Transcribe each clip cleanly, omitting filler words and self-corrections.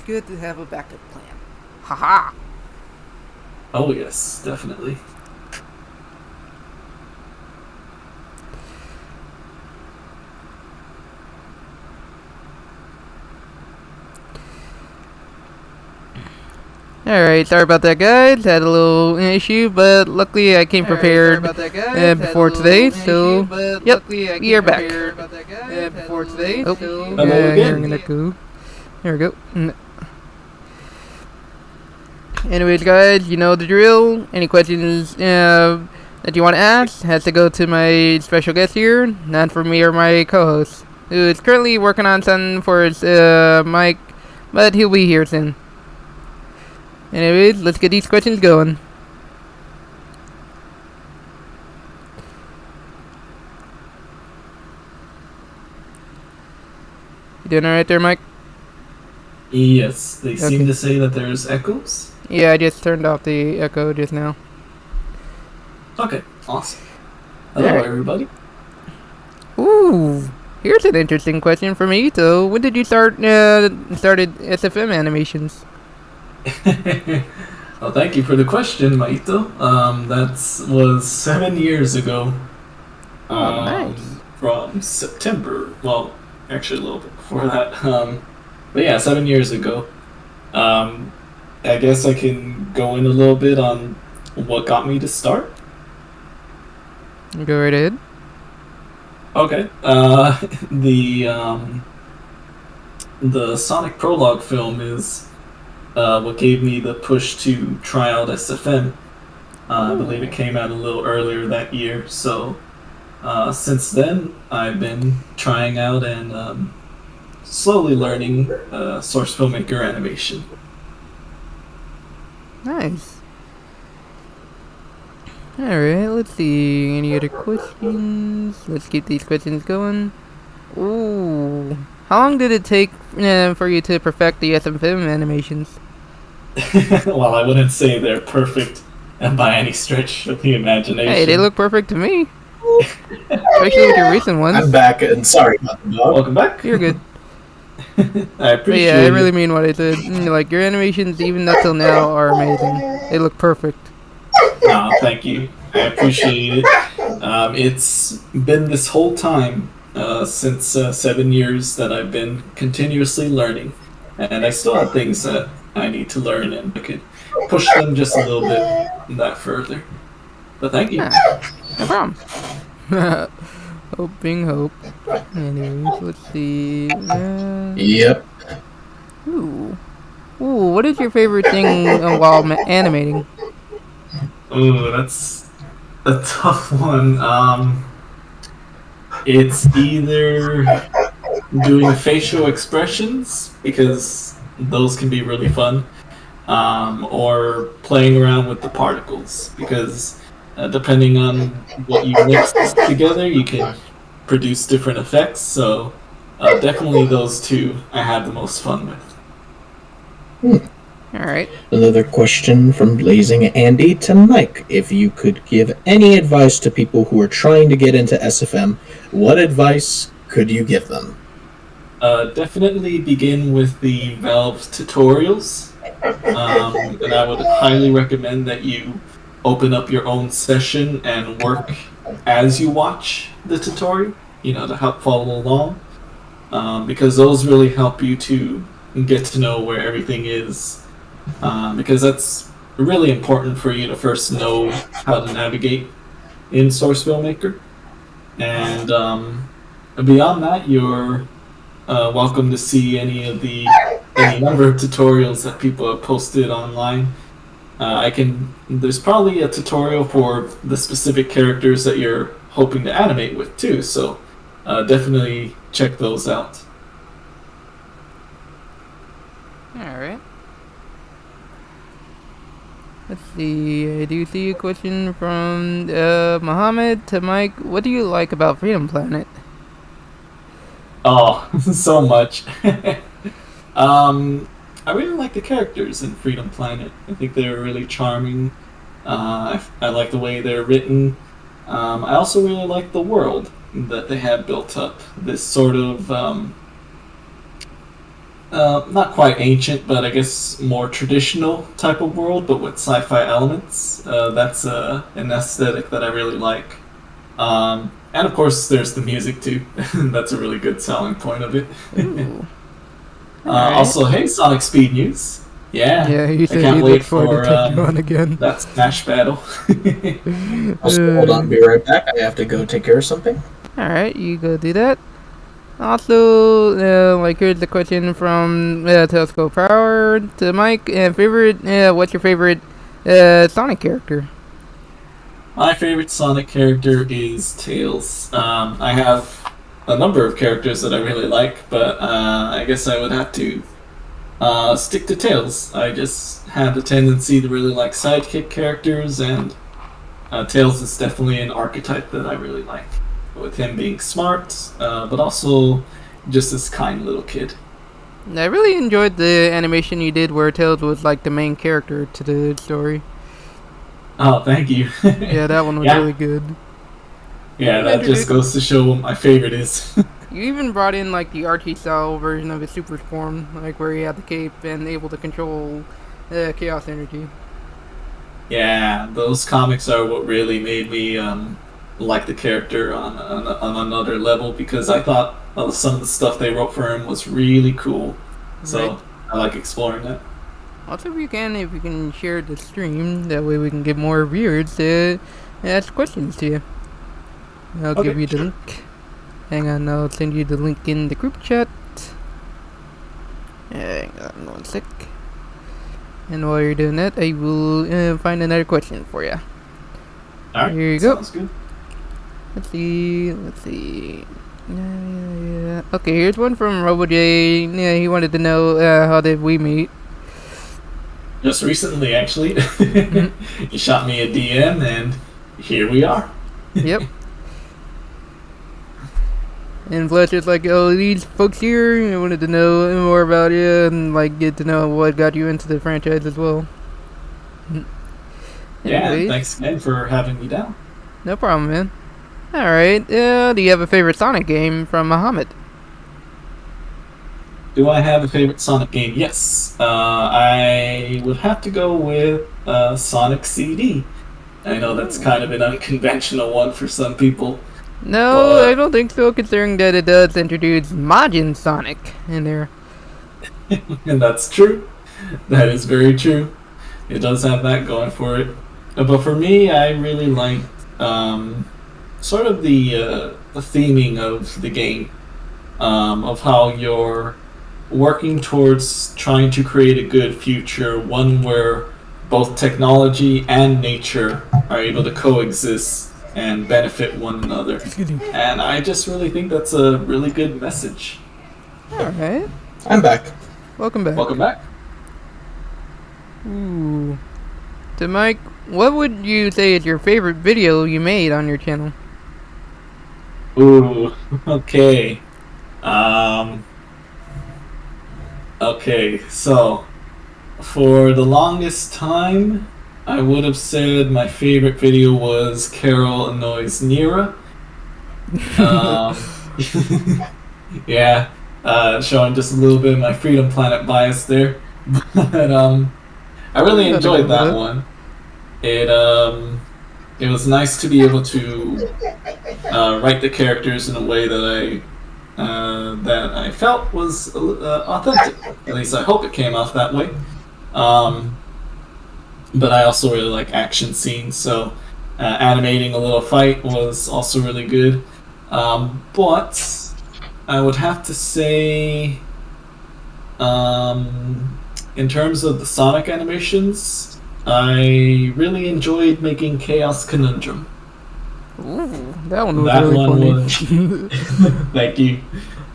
good to have a backup plan. Haha! Oh yes, definitely. Alright, sorry about that, guys. Had a little issue, but luckily I came prepared before today, so yep, we are back. Before today, oh, Hello again. Here, go. There we go. Anyways, guys, you know the drill. Any questions that you want to ask has to go to my special guest here, not for me or my co-host, who is currently working on something for his mic, but he'll be here soon. Anyways, let's get these questions going. You doing alright there, Mike? Yes, they seem to say that there's echoes. Yeah, I just turned off the echo just now. Okay, awesome. Hello, everybody. Ooh, here's an interesting question for me. So, when did you started SFM animations? Well, thank you for the question, Maito. That was 7 years ago. Nice. From September. Well, actually a little bit before that. But yeah, 7 years ago. I guess I can go in a little bit on what got me to start. Go right ahead. Okay. The Sonic Prologue film is what gave me the push to try out SFM. I believe it came out a little earlier that year, so since then I've been trying out and slowly learning source filmmaker animation. Nice. Alright, let's see. Any other questions? Let's keep these questions going. Ooh. How long did it take for you to perfect the SFM animations? Well, I wouldn't say they're perfect by any stretch of the imagination. Hey, they look perfect to me. Especially with your recent ones. I'm back, and sorry about the dog. Welcome back. You're good. I appreciate it. Yeah, I really mean what I said. Like, your animations, even up till now, are amazing. They look perfect. No, thank you. I appreciate it. It's been this whole time, since 7 years, that I've been continuously learning. And I still have things that I need to learn, and I could push them just a little bit that further. But thank you. No problem. Hoping hope. Anyways, let's see. Yep. Ooh, what is your favorite thing while animating? Ooh, that's a tough one. It's either doing facial expressions, because those can be really fun, or playing around with the particles, because depending on what you mix together, you can produce different effects. So definitely those two I have the most fun with. Alright. Another question from Blazing Andy to Mike. If you could give any advice to people who are trying to get into SFM, what advice could you give them? Definitely begin with the Valve tutorials. And I would highly recommend that you open up your own session and work as you watch the tutorial, to help follow along. Because those really help you to get to know where everything is. Because that's really important for you to first know how to navigate in Source Filmmaker. And beyond that, you're welcome to see any number of tutorials that people have posted online. There's probably a tutorial for the specific characters that you're hoping to animate with too, so definitely check those out. Alright. Let's see, I do see a question from Mohammed to Mike. What do you like about Freedom Planet? Oh, so much. I really like the characters in Freedom Planet. I think they're really charming. I like the way they're written. I also really like the world that they have built up. This sort of not quite ancient, but I guess more traditional type of world, but with sci-fi elements. That's an aesthetic that I really like. And of course, there's the music too. That's a really good selling point of it. Alright. Also, hey, Sonic Speed News. Yeah, Yeah, he I said can't he'd wait look forward for to take you on again. that Smash battle. Also, hold on, be right back. I have to go take care of something. Alright, you go do that. Also, here's the question from Telescope Power to Mike. What's your favorite Sonic character? My favorite Sonic character is Tails. I have a number of characters that I really like, but I guess I would have to stick to Tails. I just have a tendency to really like sidekick characters, and Tails is definitely an archetype that I really like. With him being smart, but also just this kind little kid. I really enjoyed the animation you did where Tails was like the main character to the story. Oh, thank you. Yeah, that one was Yeah. really good. Yeah, that just goes to show what my favorite is. You even brought in like the Archie style version of his super form, like where he had the cape and able to control chaos energy. Yeah, those comics are what really made me like the character on another level, because I thought some of the stuff they wrote for him was really cool. So Right. I like exploring that. Also, if you can share the stream, that way we can get more viewers to ask questions to you. I'll Okay, give you the sure. link. Hang on, I'll send you the link in the group chat. Hang on one sec. And while you're doing that, I will find another question for you. All right, Here you go. sounds good. Let's see. Yeah. Okay, here's one from RoboJ. Yeah, he wanted to know how did we meet. Just recently, actually, Mm-hmm. he shot me a DM, and here we are. Yep. And Fletcher's like, oh, these folks here, I wanted to know more about you and like get to know what got you into the franchise as well. Yeah, Anyways, thanks again for having me down. no problem, man. Alright, do you have a favorite Sonic game from Muhammad? Do I have a favorite Sonic game? Yes. I would have to go with Sonic CD. I know that's kind of an unconventional one for some people. No, I don't think so, considering that it does introduce Majin Sonic in there. And that's true. That is very true. It does have that going for it. But for me, I really liked sort of the theming of the game, of how you're working towards trying to create a good future, one where both technology and nature are able to coexist and benefit one another. And I just really think that's a really good message. Alright, I'm back. welcome back. Welcome back. Ooh. So Mike, what would you say is your favorite video you made on your channel? Ooh, okay. Okay, so for the longest time, I would have said my favorite video was Carol Annoys Nira. Yeah, showing just a little bit of my Freedom Planet bias there. But I really enjoyed that one. It was nice to be able to write the characters in a way that I felt was authentic. At least I hope it came off that way. But I also really like action scenes, so animating a little fight was also really good. But I would have to say, in terms of the Sonic animations, I really enjoyed making Chaos Conundrum. Ooh, that one was That really one funny. Thank you.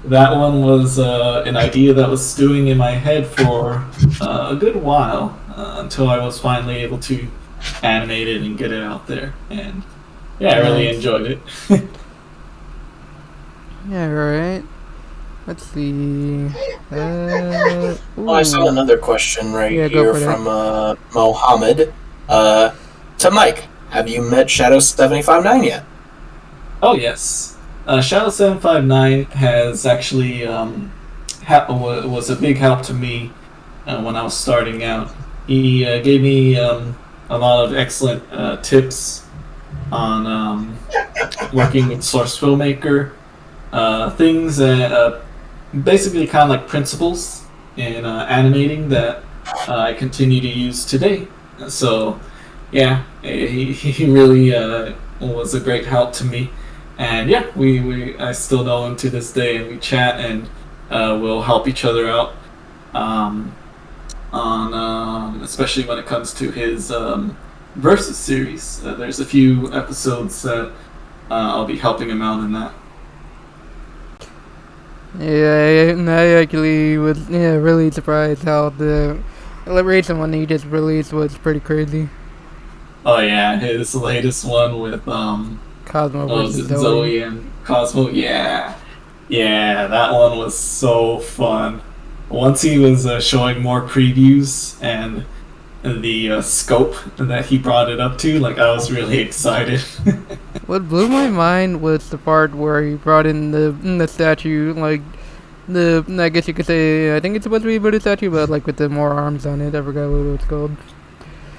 That one was an idea that was stewing in my head for a good while, until I was finally able to animate it and get it out there. And yeah, I really Nice. enjoyed it. Yeah, right. Let's see. Oh, I saw Ooh. another question right Yeah, go here for that. from Mohammed. To Mike, have you met Shadow759 yet? Oh yes, Shadow759 has actually was a big help to me when I was starting out. He gave me a lot of excellent tips on working with Source Filmmaker, things that basically kind of like principles in animating that I continue to use today. So, yeah, he really was a great help to me. And yeah, I still know him to this day, and we chat and we'll help each other out on especially when it comes to his Versus series. There's a few episodes that I'll be helping him out in that. Yeah, I actually was really surprised how the recent one he just released was pretty crazy. Oh yeah, his latest one with Cosmo versus Zoe and Cosmo. Yeah, that one was so fun. Once he was showing more previews and the scope that he brought it up to, like, I was really excited. What blew my mind was the part where he brought in the statue, like I guess you could say, I think it's supposed to be a Buddha statue, but like with the more arms on it. I forgot what it's called.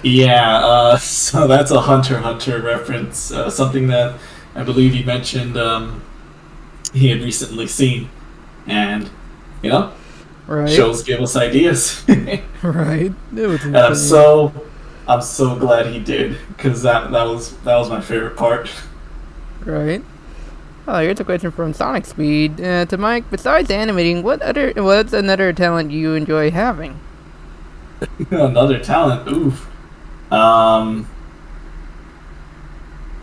Yeah, so that's a Hunter x Hunter reference, something that I believe you mentioned he had recently seen, and right. Shows give us ideas. Right. It was And I'm so glad he did, because that was my favorite part. Right. Oh, here's a question from Sonic Speed to Mike. Besides animating, what's another talent you enjoy having? Another talent, oof. I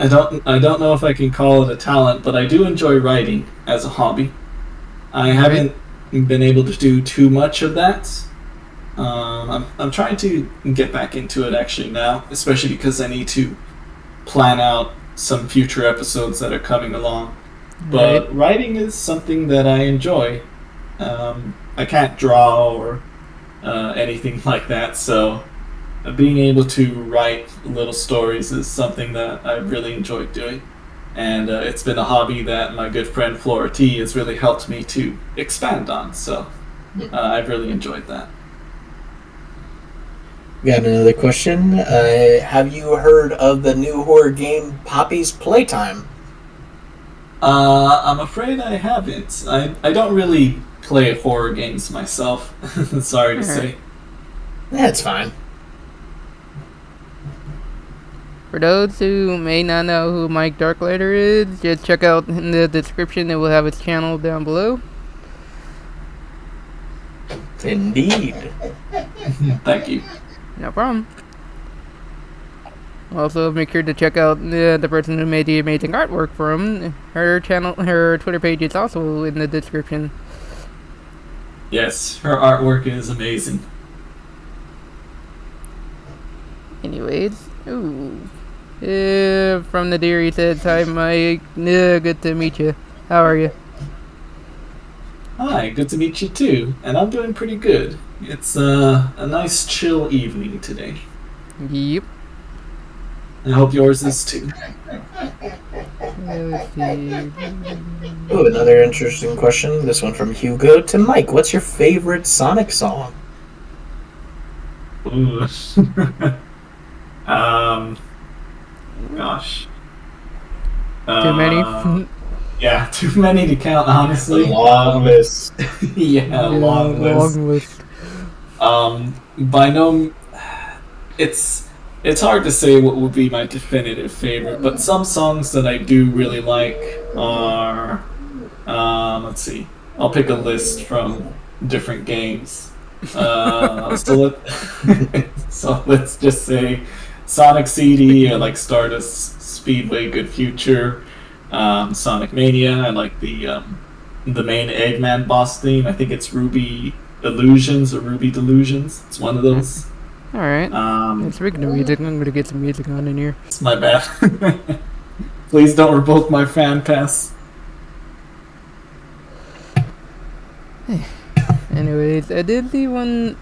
don't know if I can call it a talent, but I do enjoy writing as a hobby. I haven't been able to do too much of that. I'm trying to get back into it actually now, especially because I need to plan out some future episodes that are coming along. But writing is something that I enjoy. I can't draw or anything like that, so being able to write little stories is something that I really enjoy doing. And it's been a hobby that my good friend Flora Tea has really helped me to expand on, so I've really enjoyed that. Got another question. Have you heard of the new horror game Poppy's Playtime? I'm afraid I haven't. I don't really play horror games myself. Sorry to say. That's fine. For those who may not know who Mike DarkLighter is, just check out in the description. It will have his channel down below. Indeed. Thank you. No problem. Also, make sure to check out the person who made the amazing artwork for him. Her channel, her Twitter page is also in the description. Yes, her artwork is amazing. Anyways, from the deer, he says, "Hi, Mike. Good to meet you. How are you?" Hi, good to meet you too. And I'm doing pretty good. It's a nice chill evening today. Yep. I hope yours is too. Let's see. Ooh, another interesting question. This one from Hugo to Mike. What's your favorite Sonic song? Ooh. Gosh. Too many? Yeah, too many to count, honestly. Long list. Yeah, long list. By no, it's hard to say what would be my definitive favorite, but some songs that I do really like are, let's see, I'll pick a list from different games. So let's just say Sonic CD, I like Stardust Speedway, Good Future. Sonic Mania, I like the main Eggman boss theme. I think it's Ruby Illusions or Ruby Delusions. It's one of those. Alright. Speaking of music, I'm gonna get some music on in here. It's my bad. Please don't revoke my fan pass. Anyways, I did the one.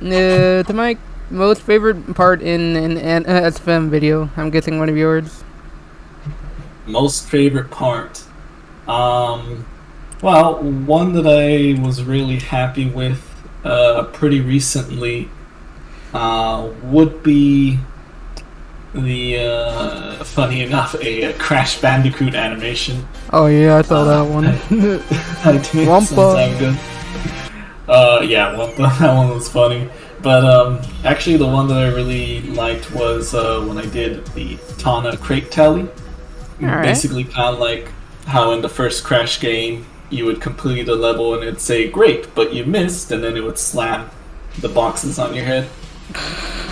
To my most favorite part in an SFM video. I'm guessing one of yours. Most favorite part. Well, one that I was really happy with pretty recently would be the funny enough a Crash Bandicoot animation. Oh yeah, I saw that one. I did Wampa. sometime ago. Yeah, Wampa. That one was funny. But actually, the one that I really liked was when I did the Tana crate tally. Alright. Basically, kind of like how in the first Crash game you would complete a level and it'd say "Great," but you missed, and then it would slam the boxes on your head.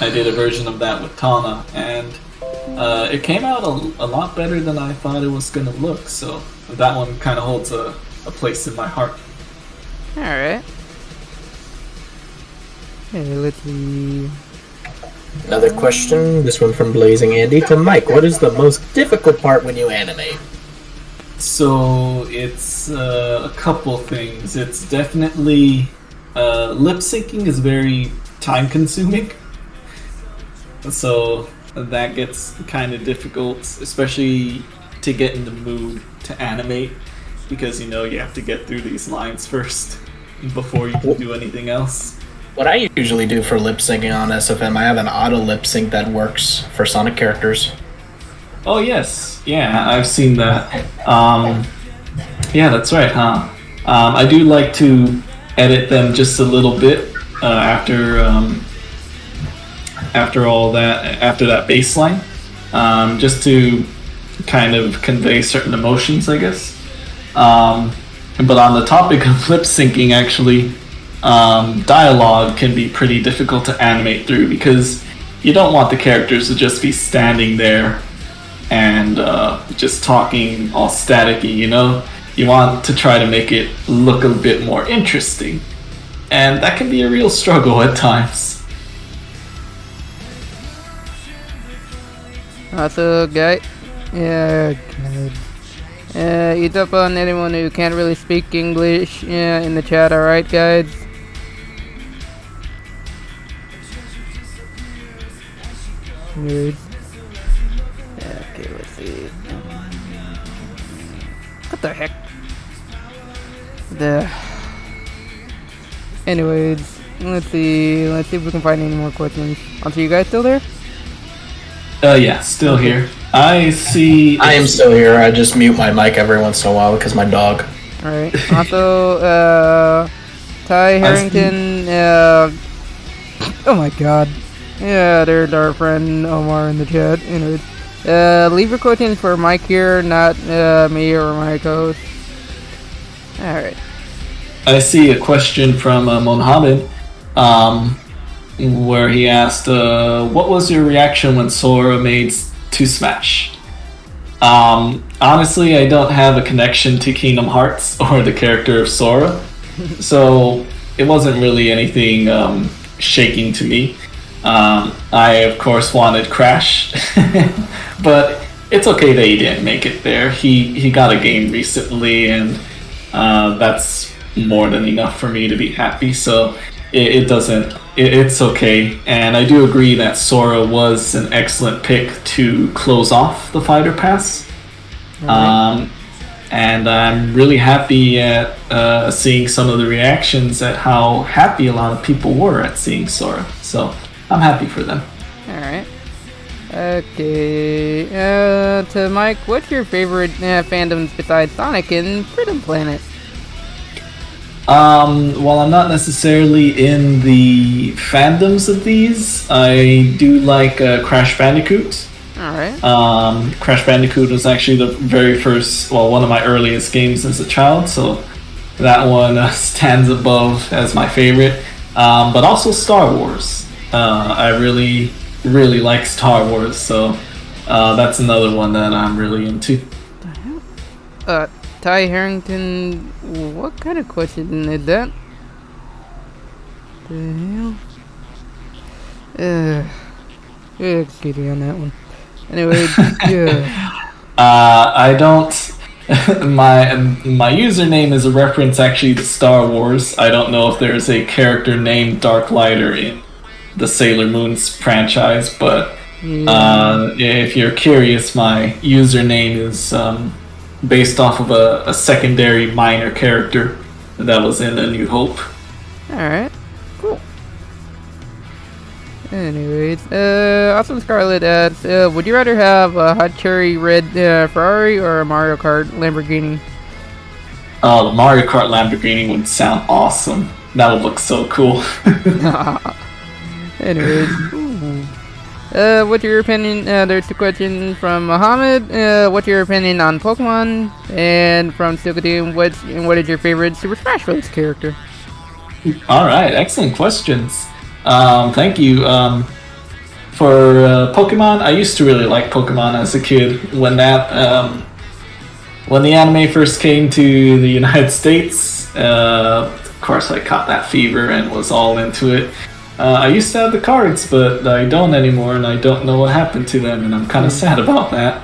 I did a version of that with Tana, and it came out a lot better than I thought it was gonna look. So that one kind of holds a place in my heart. Alright. Okay, let's see. Another question, this one from Blazing Andy to Mike. What is the most difficult part when you animate? So it's a couple things. It's definitely lip syncing is very time consuming. So that gets kind of difficult, especially to get in the mood to animate, because you have to get through these lines first before you can do anything else. What I usually do for lip syncing on SFM, I have an auto lip sync that works for Sonic characters. Oh yes, yeah, I've seen that. Yeah, that's right, huh? I do like to edit them just a little bit after that baseline, just to kind of convey certain emotions, I guess. But on the topic of lip syncing, actually, dialogue can be pretty difficult to animate through because you don't want the characters to just be standing there and just talking all staticky, You want to try to make it look a bit more interesting. And that can be a real struggle at times. Also, guy. Yeah, good. Eat up on anyone who can't really speak English in the chat, alright, guys? Weird. Okay, let's see. What the heck? Anyways, let's see if we can find any more questions. Also, you guys still there? Yeah, still here. I see. I am still here, I just mute my mic every once in a while because my dog. Alright. Also, Ty Harrington, oh my god. Yeah, there's our friend Omar in the chat. Anyways, leave your questions for Mike here, not me or my co-host. Alright. I see a question from Mohammed, where he asked, what was your reaction when Sora made to Smash? Honestly, I don't have a connection to Kingdom Hearts or the character of Sora, so it wasn't really anything shaking to me. I, of course, wanted Crash, but it's okay that he didn't make it there. He got a game recently, and that's more than enough for me to be happy, so it's okay. And I do agree that Sora was an excellent pick to close off the Fighter Pass. And I'm really happy at seeing some of the reactions at how happy a lot of people were at seeing Sora. So I'm happy for them. Alright. Okay. To Mike, what's your favorite fandoms besides Sonic and Freedom Planet? While I'm not necessarily in the fandoms of these, I do like Crash Bandicoot. Alright. Crash Bandicoot was actually the very first, one of my earliest games as a child, so that one stands above as my favorite. But also Star Wars. I really, really like Star Wars, so that's another one that I'm really into. Ty Harrington, what kind of question is that? The hell? Excuse me on that one. Anyway, yeah. I don't. My username is a reference actually to Star Wars. I don't know if there's a character named DarkLighter in the Sailor Moon franchise, but if you're curious, my username is based off of a secondary minor character that was in A New Hope. Alright, cool. Anyways, Awesome Scarlet asks, would you rather have a hot cherry red Ferrari or a Mario Kart Lamborghini? Oh, the Mario Kart Lamborghini would sound awesome. That would look so cool. Anyways, what's your opinion? There's a question from Mohammed. What's your opinion on Pokemon? And from Silkadoom, what is your favorite Super Smash Bros. Character? Alright, excellent questions. Thank you. For Pokemon, I used to really like Pokemon as a kid. When the anime first came to the United States, of course I caught that fever and was all into it. I used to have the cards, but I don't anymore, and I don't know what happened to them, and I'm kind of sad about that.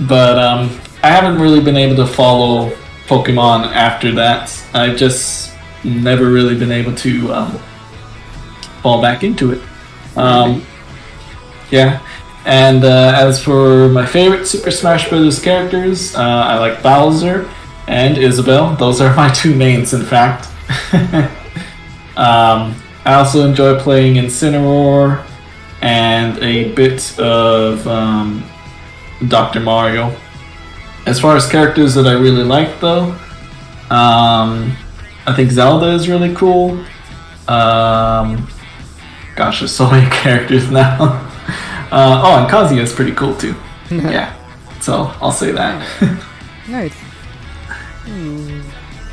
But I haven't really been able to follow Pokemon after that. I've just never really been able to fall back into it. Yeah. And as for my favorite Super Smash Bros. Characters, I like Bowser and Isabelle. Those are my two mains, in fact. I also enjoy playing Incineroar and a bit of Dr. Mario. As far as characters that I really like, though, I think Zelda is really cool. Gosh, there's so many characters now. And Kazuya is pretty cool too. Yeah, so I'll say that. Nice.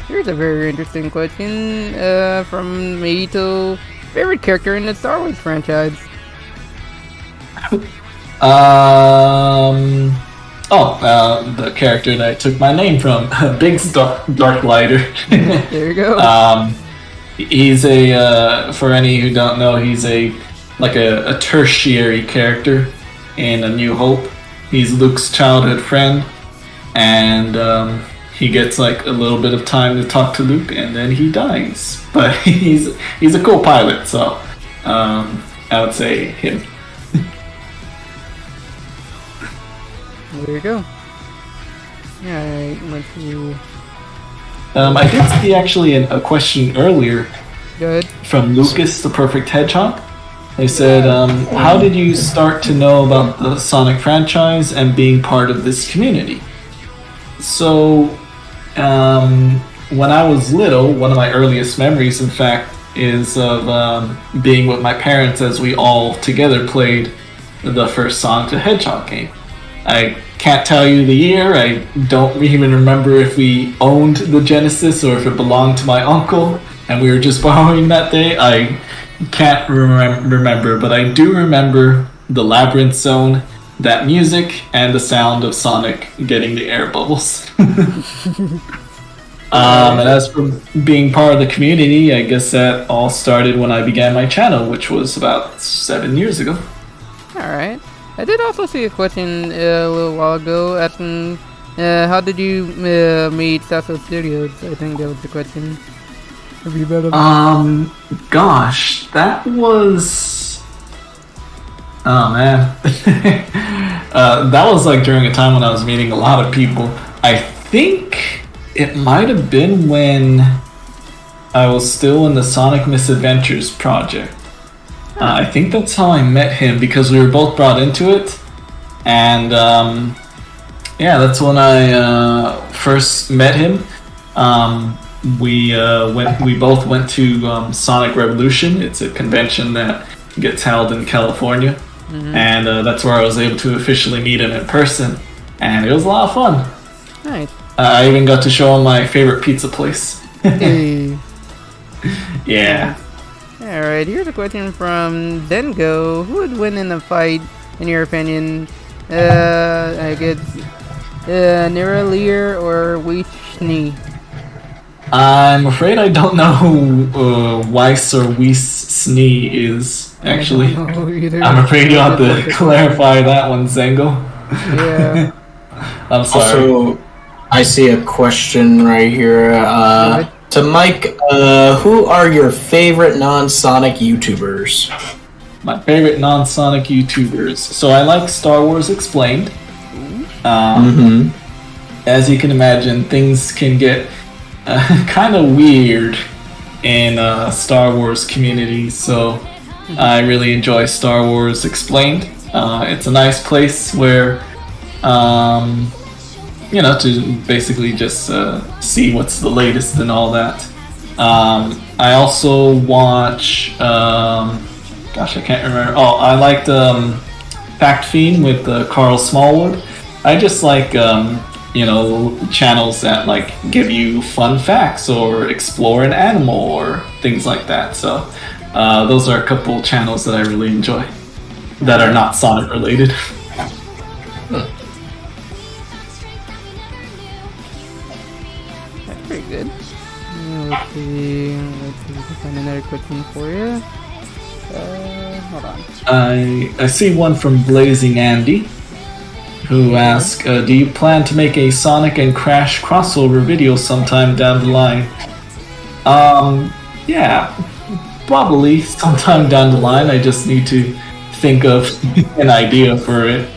Here's a very interesting question from Meito. Favorite character in the Star Wars franchise? The character that I took my name from, Biggs DarkLighter. There you go. He's for any who don't know, he's a tertiary character in A New Hope. He's Luke's childhood friend, and he gets a little bit of time to talk to Luke, and then he dies. But he's a cool pilot, so I would say him. There you go. Alright, let's see. I did see actually a question earlier. Good. From Lucas, the Perfect Hedgehog. They said, how did you start to know about the Sonic franchise and being part of this community? So, when I was little, one of my earliest memories, in fact, is of being with my parents as we all together played the first Sonic the Hedgehog game. I can't tell you the year. I don't even remember if we owned the Genesis or if it belonged to my uncle and we were just borrowing that day. I can't remember, but I do remember the Labyrinth Zone, that music, and the sound of Sonic getting the air bubbles. And as for being part of the community, I guess that all started when I began my channel, which was about 7 years ago. Alright. I did also see a question a little while ago asking, how did you meet Sasso Studios? I think that was the question. Have you met him? Gosh, that was... Oh, man. That was during a time when I was meeting a lot of people. I think it might have been when I was still in the Sonic Misadventures project. I think that's how I met him, because we were both brought into it, and that's when I first met him. We both went to Sonic Revolution. It's a convention that gets held in California, and that's where I was able to officially meet him in person, and it was a lot of fun. Nice. I even got to show him my favorite pizza place. Hey. Yeah. Alright, here's a question from Dengo. Who would win in a fight, in your opinion? I guess Niralier or Weishni? I'm afraid I don't know who Weiss or Weissni is, actually. I'm afraid you'll have to clarify that one, Zengo. Yeah. I'm sorry. Also, I see a question right here. To Mike, who are your favorite non-Sonic YouTubers? My favorite non-Sonic YouTubers. So I like Star Wars Explained. as you can imagine, things can get kind of weird in Star Wars community, so I really enjoy Star Wars Explained. It's a nice place where, to basically just see what's the latest and all that. I also watch, gosh, I can't remember. Oh, I liked Fact Fiend with Carl Smallwood. I just like, channels that like give you fun facts or explore an animal or things like that. So those are a couple channels that I really enjoy that are not Sonic related. That's pretty good. Let's see if we can find another question for you. Hold on. I see one from Blazing Andy, who asks, do you plan to make a Sonic and Crash crossover video sometime down the line? Yeah, probably sometime down the line. I just need to think of an idea for it.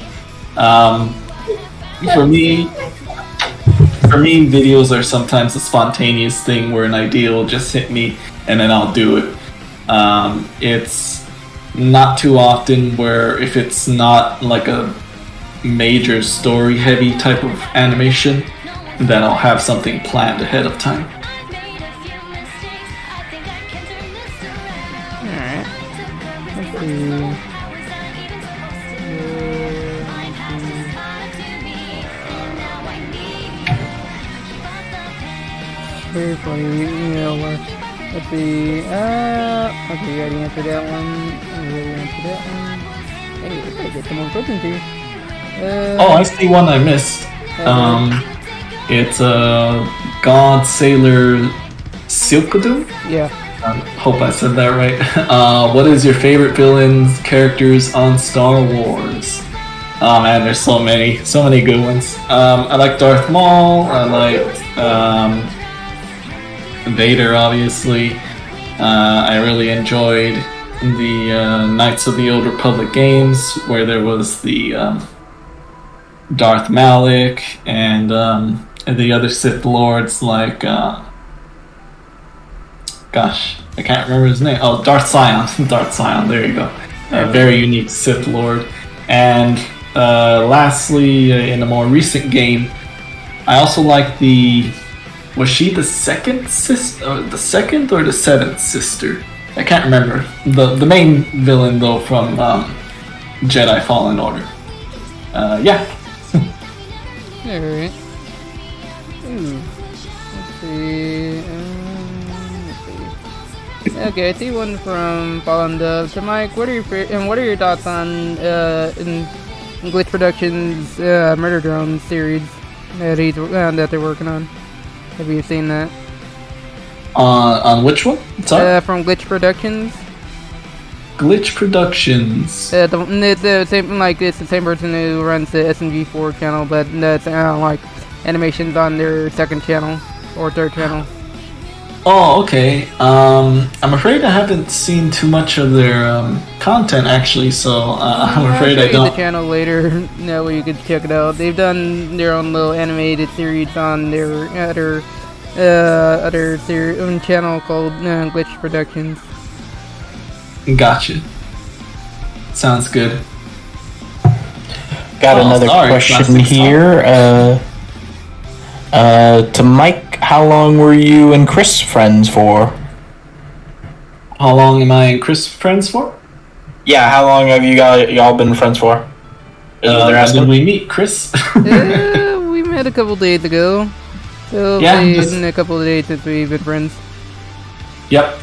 For me, videos are sometimes a spontaneous thing where an idea will just hit me and then I'll do it. It's not too often where if it's not like a major story heavy type of animation, then I'll have something planned ahead of time. Alright. Let's see. Very funny, let's see, okay, you already answered that one, Hey, let's get some more questions here. Oh, I see one I missed. It's God Sailor Silkadoo? Yeah. I hope I said that right. What is your favorite villains, characters on Star Wars? Oh man, there's so many good ones. I like Darth Maul, I like Vader, obviously. I really enjoyed the Knights of the Old Republic games, where there was the Darth Malik and the other Sith Lords, like gosh, I can't remember his name. Oh, Darth Sion. Darth Sion, there you go. A very unique Sith Lord. And lastly, in a more recent game, I also like the... Was she the second sister, the second or the seventh sister? I can't remember. The main villain though from Jedi Fallen Order. Yeah. Alright. Let's see. Okay, I see one from Fallen Dove. So Mike, what are your thoughts on in Glitch Productions Murder Drone series that they're working on? Have you seen that? On which one? Sorry? From Glitch Productions. Glitch Productions. The same, like it's the same person who runs the SMG4 channel, but that's like animations on their second channel or third channel. Oh, okay. I'm afraid I haven't seen too much of their content actually, so I'm afraid I don't. I'll show you the channel later. That way you can check it out. They've done their own little animated series on their other channel called Glitch Productions. Gotcha. Sounds good. Got another question here. To Mike, how long were you and Chris friends for? How long am I and Chris friends for? Yeah, how long have y'all been friends for? When did we meet, Chris? We met a couple days ago. So yeah, it's been a couple of days since we've been friends. Yep.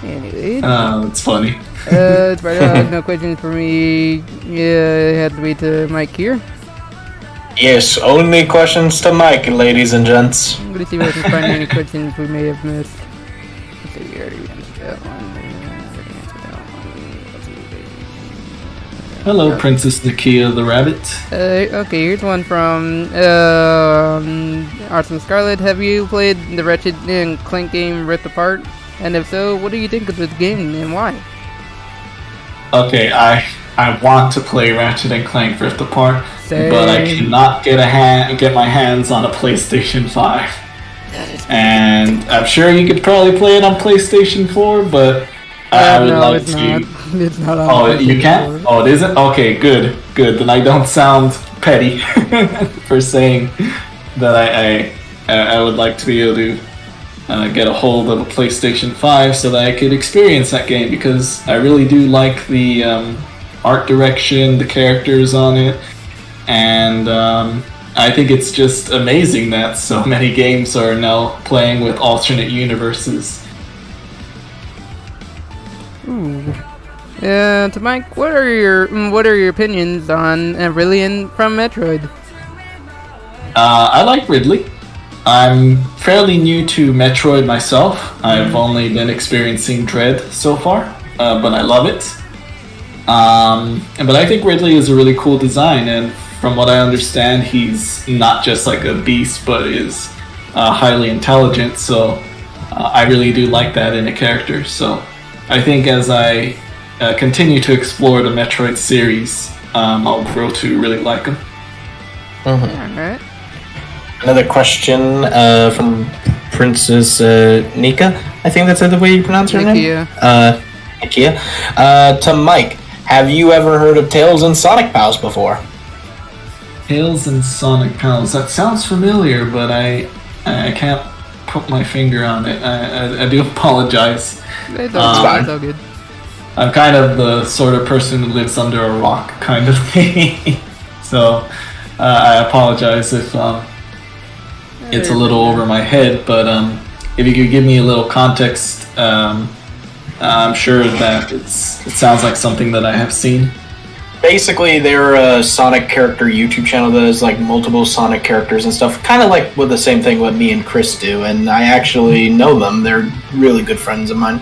Anyway. It's funny. Spyro, no questions for me. Yeah, it had to be to Mike here. Yes, only questions to Mike, ladies and gents. I'm gonna see if I can find any questions we may have missed. Let's see, we already answered that one. Hello, Princess Nakia the Rabbit. Okay, here's one from Arson Scarlet. Have you played the Ratchet and Clank game Rift Apart? And if so, what do you think of this game and why? Okay, I I want to play Ratchet and Clank Rift Apart, Same. but I cannot get my hands on a PlayStation 5. And I'm sure you could probably play it on PlayStation 4, but I would like to. It's not on Oh, you PlayStation can't? 4. Oh, it isn't? Okay, good. Then I don't sound petty for saying that I would like to be able to get a hold of a PlayStation 5 so that I could experience that game, because I really do like the art direction, the characters on it, and I think it's just amazing that so many games are now playing with alternate universes. Ooh. To Mike, what are your opinions on Ridley from Metroid? I like Ridley. I'm fairly new to Metroid myself. I've only been experiencing Dread so far, but I love it. But I think Ridley is a really cool design, and from what I understand, he's not just like a beast, but is highly intelligent, so I really do like that in a character. So I think as I continue to explore the Metroid series, I'll grow to really like him. Alright. Another question from Princess Nika. I think that's the way you pronounce her name. Nikia. To Mike, have you ever heard of Tails and Sonic Pals before? Tails and Sonic Pals. That sounds familiar, but I can't put my finger on it. I do apologize. It's all good. I'm kind of the sort of person who lives under a rock kind of thing. So I apologize if it's a little over my head, but if you could give me a little context, I'm sure that it sounds like something that I have seen. Basically, they're a Sonic character YouTube channel that has like multiple Sonic characters and stuff, kind of like with the same thing what me and Chris do, and I actually know them. They're really good friends of mine.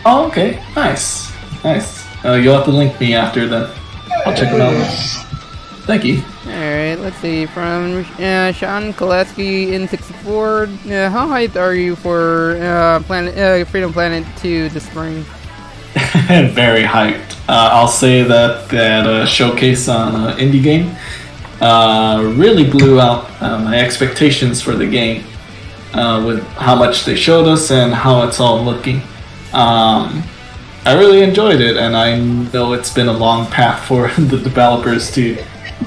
Oh, okay. Nice. You'll have to link me after then. I'll check them out. Thank you. Alright, let's see. From Sean Kolaski in 64. How hyped are you for Freedom Planet 2 this spring? Very hyped. I'll say that showcase on Indie Game really blew out my expectations for the game with how much they showed us and how it's all looking. I really enjoyed it, and I know it's been a long path for the developers to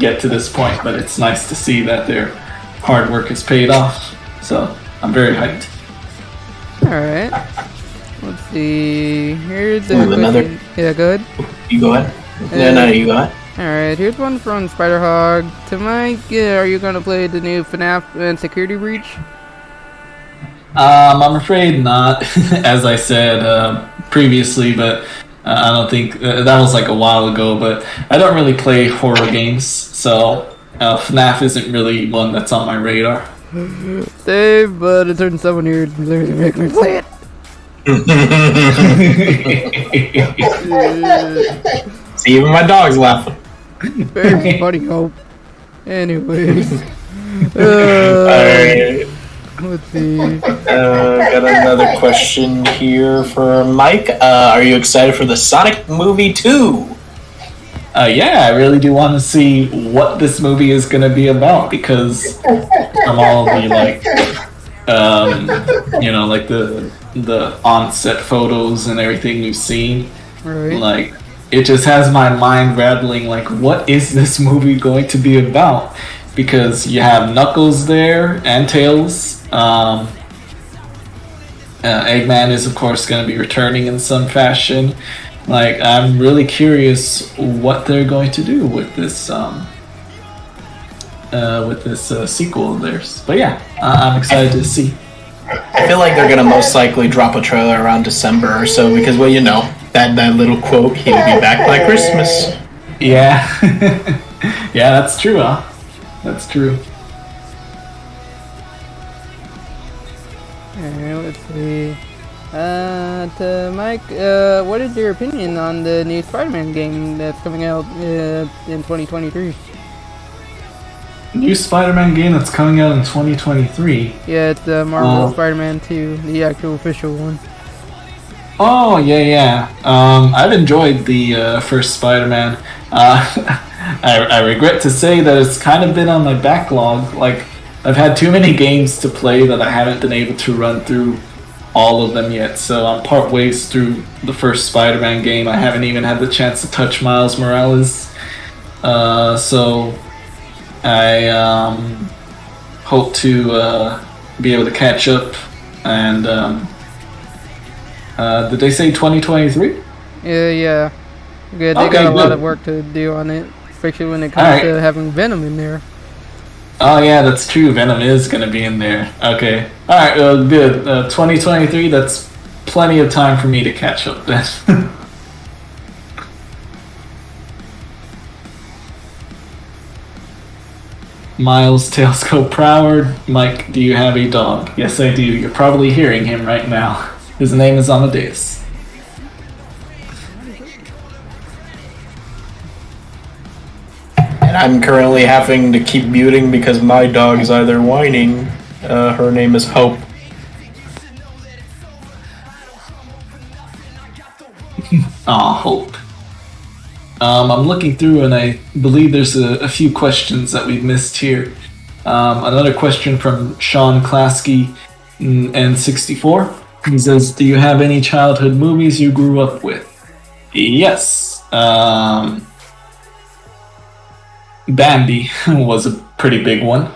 get to this point, but it's nice to see that their hard work has paid off. So I'm very hyped. Alright. Let's see. Here's another. Yeah, go ahead. You go ahead. No, you go ahead. Alright, here's one from Spider-Hog. To Mike, are you gonna play the new FNAF and Security Breach? I'm afraid not, as I said previously, but I don't think that was like a while ago. But I don't really play horror games, so FNAF isn't really one that's on my radar. Save, but a certain someone here is literally making me play it. See, even my dog's laughing. Very funny, hope. Anyways. Alright. Let's see. Got another question here for Mike. Are you excited for the Sonic movie 2? Yeah, I really do want to see what this movie is going to be about, because from all the like the on-set photos and everything we've seen, Right. like it just has my mind rattling. Like, what is this movie going to be about? Because you have Knuckles there and Tails. Eggman is of course going to be returning in some fashion. Like, I'm really curious what they're going to do with this sequel of theirs. But yeah, I'm excited to see. I feel like they're gonna most likely drop a trailer around December or so, because, well, you know, that little quote, he'll be back by Christmas. Yeah. Yeah, that's true, huh? That's true. Alright, let's see. To Mike, what is your opinion on the new Spider-Man game that's coming out in 2023? New Spider-Man game that's coming out in 2023. Yeah, it's the Marvel Spider-Man 2, the actual official one. Oh, yeah. I've enjoyed the first Spider-Man. I regret to say that it's kind of been on my backlog. Like, I've had too many games to play that I haven't been able to run through all of them yet. So I'm part ways through the first Spider-Man game. I haven't even had the chance to touch Miles Morales. So I hope to be able to catch up. And did they say 2023? Yeah. Good. They got a lot of work to do on it, especially when it comes to having Venom in there. Oh yeah, that's true. Venom is going to be in there. Okay. Alright, well, good. 2023, that's plenty of time for me to catch up then. Miles Tails Go Proud. Mike, do you have a dog? Yes, I do. You're probably hearing him right now. His name is Amadeus. And I'm currently having to keep muting because my dog is either whining. Her name is Hope. Aw, Hope. I'm looking through and I believe there's a few questions that we've missed here. Another question from Sean Klasky, N64. He says, do you have any childhood movies you grew up with? Yes. Bambi was a pretty big one.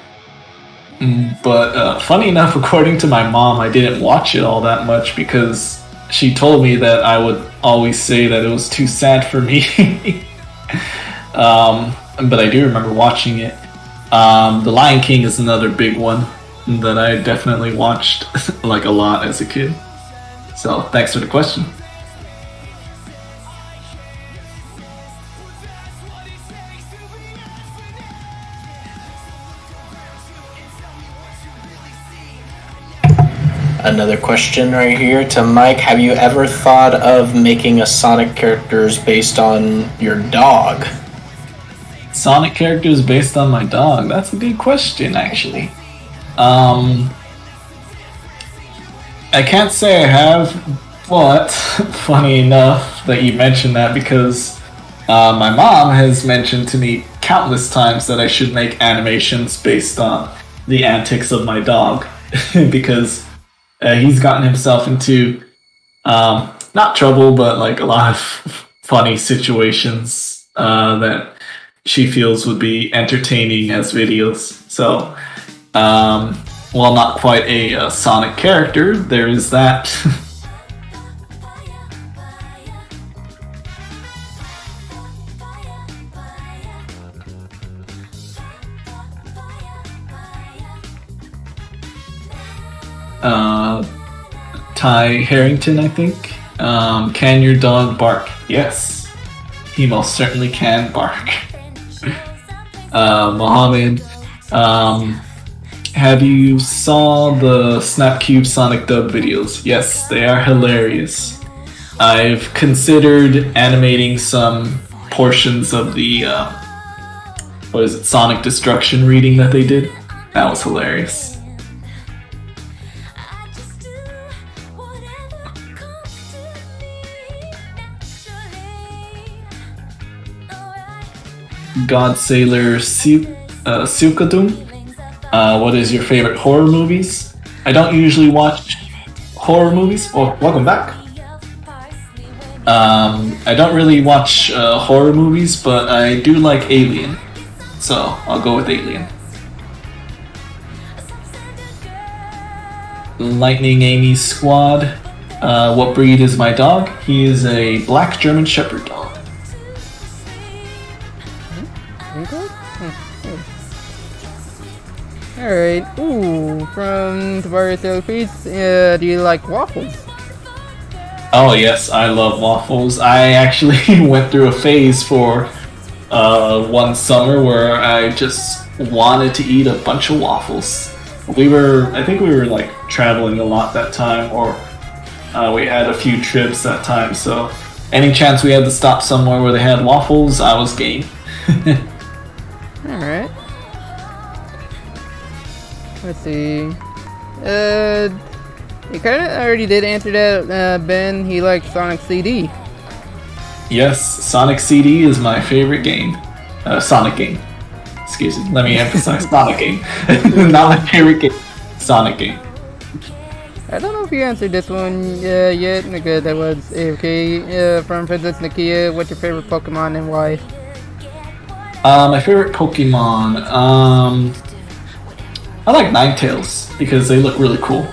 But funny enough, according to my mom, I didn't watch it all that much because she told me that I would always say that it was too sad for me. But I do remember watching it. The Lion King is another big one that I definitely watched like a lot as a kid. So thanks for the question. Another question right here to Mike. Have you ever thought of making a Sonic characters based on your dog? Sonic characters based on my dog? That's a good question, actually. I can't say I have, but funny enough that you mentioned that because my mom has mentioned to me countless times that I should make animations based on the antics of my dog because he's gotten himself into not trouble, but like a lot of funny situations that she feels would be entertaining as videos. So, while not quite a Sonic character, there is that. Ty Harrington, I think. Can your dog bark? Yes, he most certainly can bark. Mohammed, have you saw the Snapcube Sonic dub videos? Yes, they are hilarious. I've considered animating some portions of the Sonic Destruction reading that they did. That was hilarious. God Sailor Sukadum. What is your favorite horror movies? I don't usually watch horror movies. Oh, welcome back. I don't really watch horror movies, but I do like Alien. So I'll go with Alien. Lightning Amy Squad. What breed is my dog? He is a black German Shepherd dog. Alright, ooh, from Tavares Feeds, do you like waffles? Oh yes, I love waffles. I actually went through a phase for one summer where I just wanted to eat a bunch of waffles. I think we were like traveling a lot that time, or we had a few trips that time, so any chance we had to stop somewhere where they had waffles, I was game. Alright. Let's see. You kind of already did answer that, Ben. He likes Sonic CD. Yes, Sonic CD is my favorite game. Sonic game. Excuse me. Let me emphasize Sonic game. Not my favorite game. Sonic game. I don't know if you answered this one yet. Nigga, that was AFK from Princess Nakia. What's your favorite Pokemon and why? My favorite Pokemon. I like Ninetales because they look really cool,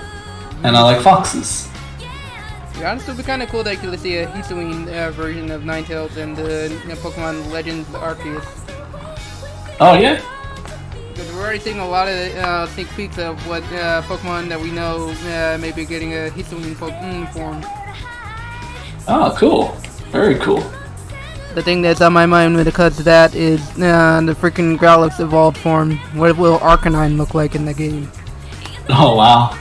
and I like foxes. Yeah, honestly, it would be kind of cool that you could see a Hisuian version of Ninetales in the Pokemon Legends Arceus. Oh yeah. Because we're already seeing a lot of sneak peeks of what Pokemon that we know may be getting a Hisuian form. Oh, cool. Very cool. The thing that's on my mind when it comes to that is the freaking Growlithe's evolved form. What will Arcanine look like in the game? Oh, wow.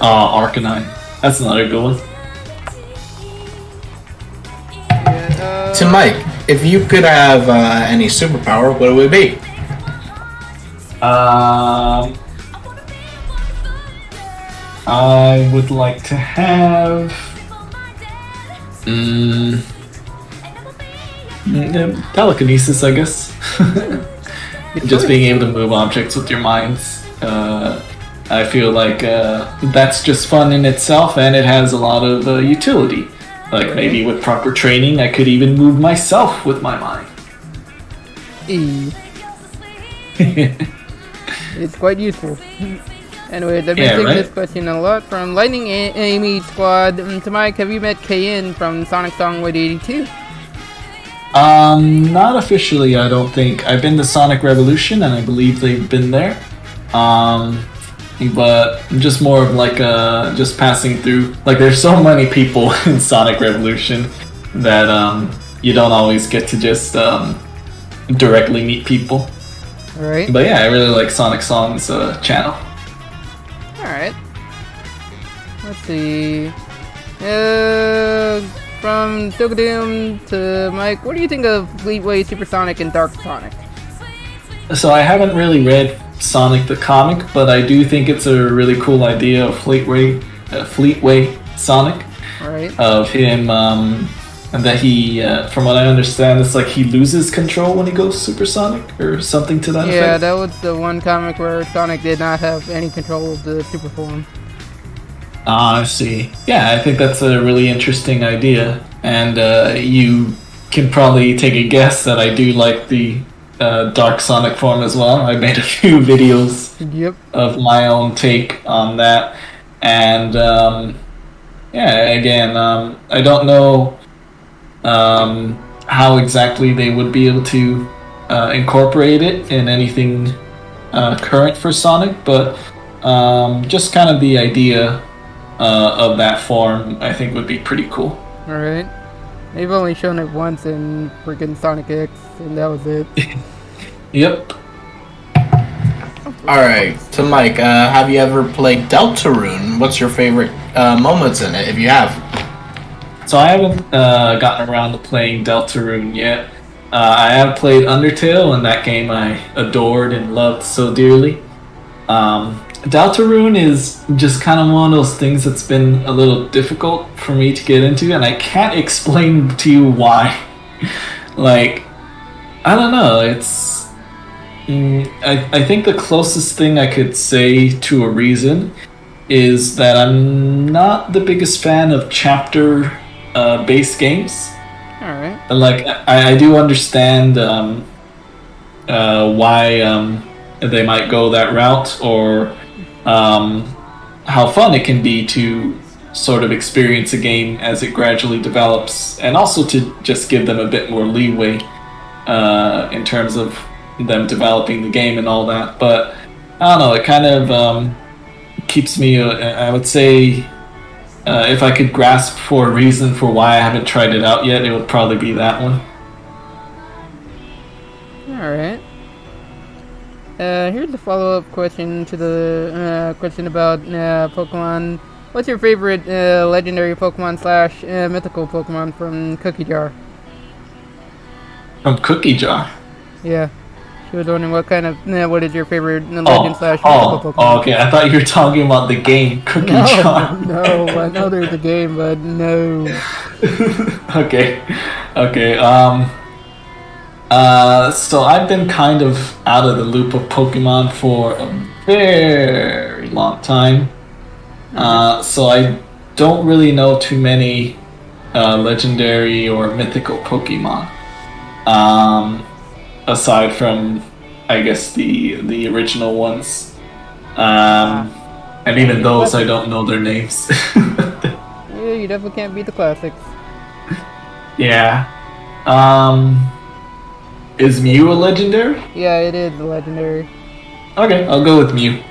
Oh, Arcanine. That's another good one. Yeah, To Mike, if you could have any superpower, what would it be? I would like to have... telekinesis, I guess. Just being able to move objects with your minds. I feel like that's just fun in itself, and it has a lot of utility. Like maybe with proper training, I could even move myself with my mind. It's quite useful. Anyways, I've been taking this question a lot from Lightning Amy Squad. To Mike, have you met KN from Sonic Song 182? Not officially, I don't think. I've been to Sonic Revolution, and I believe they've been there. But just more of like just passing through. Like there's so many people in Sonic Revolution that you don't always get to just directly meet people. Alright. But yeah, I really like Sonic Song's channel. Alright. Let's see. From Silkadoom to Mike, what do you think of Fleetway, Supersonic, and Dark Sonic? So I haven't really read Sonic the comic, but I do think it's a really cool idea of Fleetway Sonic. Right. Of him, and that he, from what I understand, it's like he loses control when he goes supersonic, or something to that effect. Yeah, that was the one comic where Sonic did not have any control of the super form. Ah, I see. Yeah, I think that's a really interesting idea, and you can probably take a guess that I do like the Dark Sonic form as well. I made a few videos of my own take on that, and yeah, again, I don't know how exactly they would be able to incorporate it in anything current for Sonic, but just kind of the idea of that form I think would be pretty cool. Alright. They've only shown it once in freaking Sonic.exe, and that was it. Yep. Alright, so Mike, have you ever played Deltarune? What's your favorite moments in it, if you have? So I haven't gotten around to playing Deltarune yet. I have played Undertale, and that game I adored and loved so dearly. Deltarune is just kind of one of those things that's been a little difficult for me to get into, and I can't explain to you why. Like, I don't know, it's... I think the closest thing I could say to a reason is that I'm not the biggest fan of chapter-based games. Alright. Like, I do understand why they might go that route, or how fun it can be to sort of experience a game as it gradually develops, and also to just give them a bit more leeway in terms of them developing the game and all that. But I don't know, it kind of keeps me, I would say, if I could grasp for a reason for why I haven't tried it out yet, it would probably be that one. Alright. Here's a follow-up question to the question about Pokemon. What's your favorite legendary Pokemon / mythical Pokemon from Cookie Jar? From Cookie Jar? Yeah. She was wondering what is your favorite legend slash mythical Pokemon? Oh, okay. I thought you were talking about the game Cookie Jar. No, I know there's a game, but no. Okay. So I've been kind of out of the loop of Pokemon for a very long time. So I don't really know too many legendary or mythical Pokemon. Aside from, I guess, the original ones. And even those, I don't know their names. Yeah, you definitely can't beat the classics. Yeah. Is Mew a legendary? Yeah, it is a legendary. Okay, I'll go with Mew.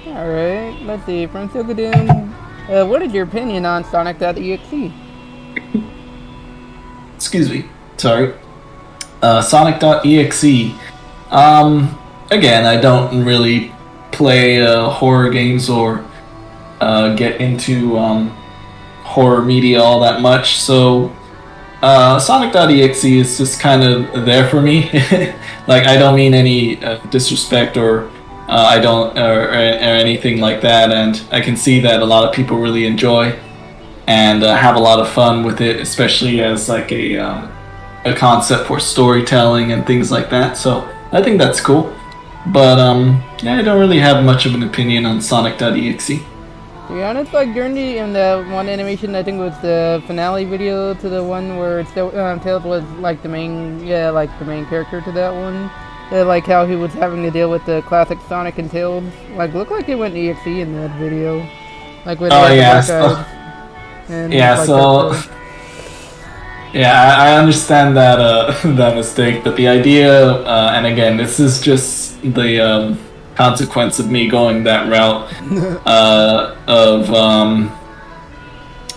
Alright, let's see. From Silkadoon, what is your opinion on Sonic.exe? Excuse me. Sorry. Sonic.exe. Again, I don't really play horror games or get into horror media all that much, so Sonic.exe is just kind of there for me. Like, I don't mean any disrespect or I don't or anything like that, and I can see that a lot of people really enjoy and have a lot of fun with it, especially as like a concept for storytelling and things like that. So I think that's cool. But yeah, I don't really have much of an opinion on Sonic.exe. To be honest, like during the one animation, I think it was the finale video to the one where Tails was like the main character to that one. Like how he was having to deal with the classic Sonic and Tails. Like, looked like it went EXE in that video. Like with yeah, I understand that that mistake, but the idea, and again, this is just the consequence of me going that route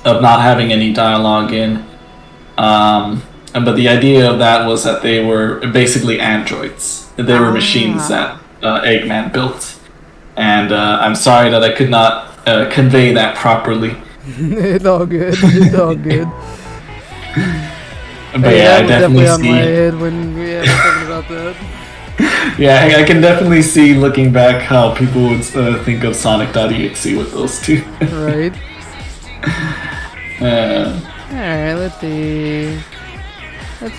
of not having any dialogue in. But the idea of that was that they were basically androids. They were machines that Eggman built, and I'm sorry that I could not convey that properly. It's all good. It's all good. But yeah, I definitely on see. My head when we were talking about that. Yeah, I can definitely see looking back how people would think of Sonic.exe with those two. Right. Alright, let's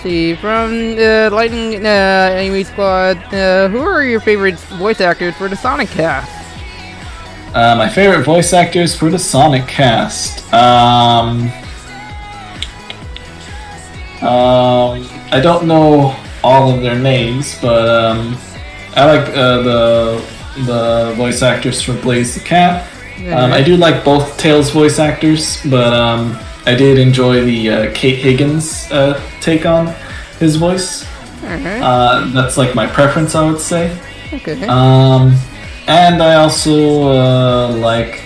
see. From Lightning Anime Squad, who are your favorite voice actors for the Sonic cast? My favorite voice actors for the Sonic cast. I don't know all of their names, but I like the voice actors for Blaze the Cat. I do like both Tails voice actors, but I did enjoy the Kate Higgins take on his voice. That's like my preference, I would say. Okay. And I also like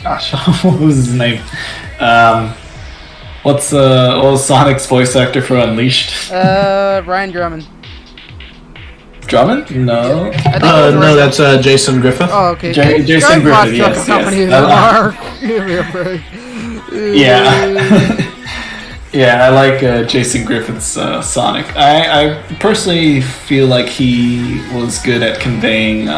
gosh, what was his name? What was Sonic's voice actor for Unleashed? Ryan Drummond. Drummond? No. No, that's Jason Griffith. Oh, okay. Jason Griffith, yes. Yeah. Yeah, I like Jason Griffith's Sonic. I personally feel like he was good at conveying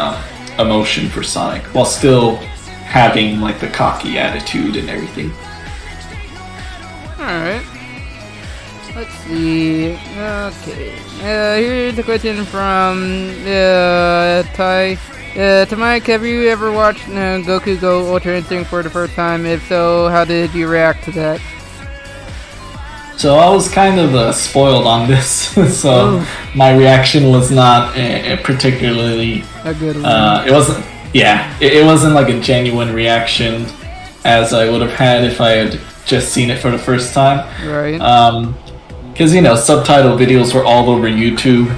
emotion for Sonic, while still having like the cocky attitude and everything. Alright. Let's see. Okay. Here's a question from Ty. To Mike, have you ever watched Goku Go Ultra Instinct for the first time? If so, how did you react to that? So I was kind of spoiled on this, so my reaction was not particularly a good one. It wasn't. Yeah, it wasn't like a genuine reaction as I would have had if I had just seen it for the first time. Right. Because subtitle videos were all over YouTube,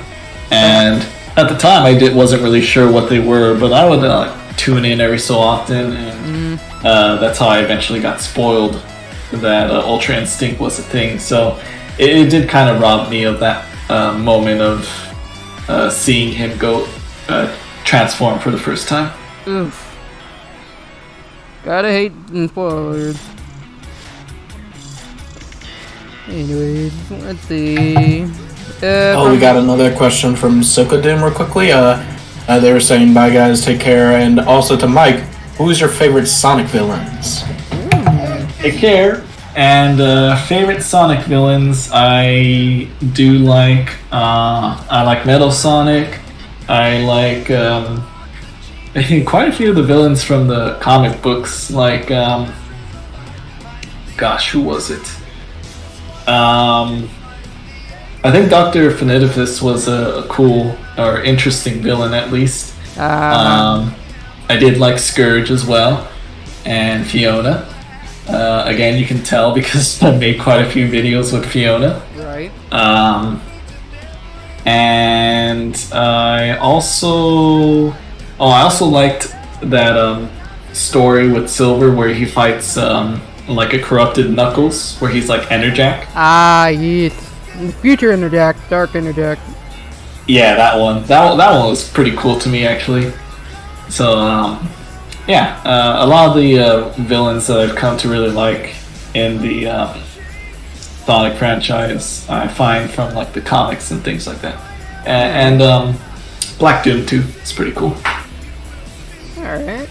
and at the time I wasn't really sure what they were, but I would tune in every so often, and that's how I eventually got spoiled that Ultra Instinct was a thing. So it did kind of rob me of that moment of seeing him go transform for the first time. Oof. Gotta hate spoilers. Anyways, let's see. We got another question from Sokodim real quickly. They were saying, bye guys, take care. And also to Mike, who's your favorite Sonic villains? Take care. And favorite Sonic villains, I do like. I like Metal Sonic. I like quite a few of the villains from the comic books. Like, gosh, who was it? I think Dr. Finitivis was a cool or interesting villain, at least. I did like Scourge as well, and Fiona. Again, you can tell because I made quite a few videos with Fiona. Right. And I also liked that story with Silver where he fights like a corrupted Knuckles, where he's like Enerjack. Yes. Future Enerjack, Dark Enerjack. Yeah, that one. That one was pretty cool to me, actually. So, yeah, a lot of the villains that I've come to really like in the Sonic franchise, I find from like the comics and things like that. And Black Doom too. It's pretty cool. All right.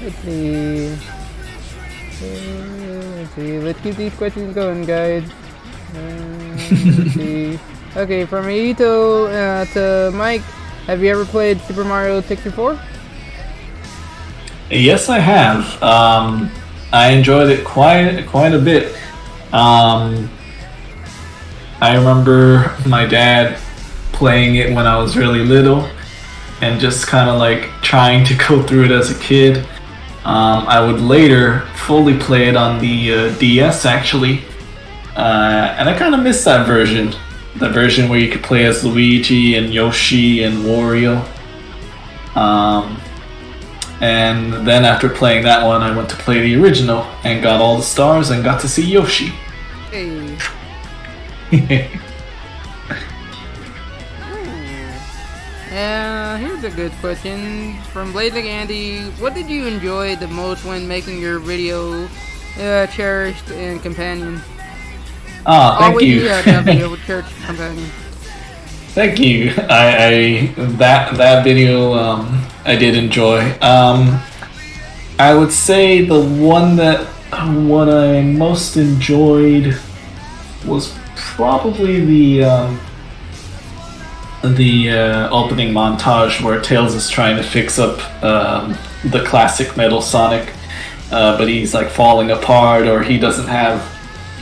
Let's see. Let's keep these questions going, guys. Let's see. Okay, from Ito to Mike, have you ever played Super Mario 64? Yes, I have. I enjoyed it quite a bit. I remember my dad playing it when I was really little, and just kind of like trying to go through it as a kid. I would later fully play it on the DS, actually. And I kind of miss that version. The version where you could play as Luigi and Yoshi and Wario. And then after playing that one, I went to play the original and got all the stars and got to see Yoshi. Hey. Here's a good question from Blazing Andy. What did you enjoy the most when making your video cherished and companion? Oh, thank you. Church companion. Thank you. That video I did enjoy. I would say the one that what I most enjoyed was probably the opening montage where Tails is trying to fix up the classic Metal Sonic, but he's like falling apart, or he doesn't have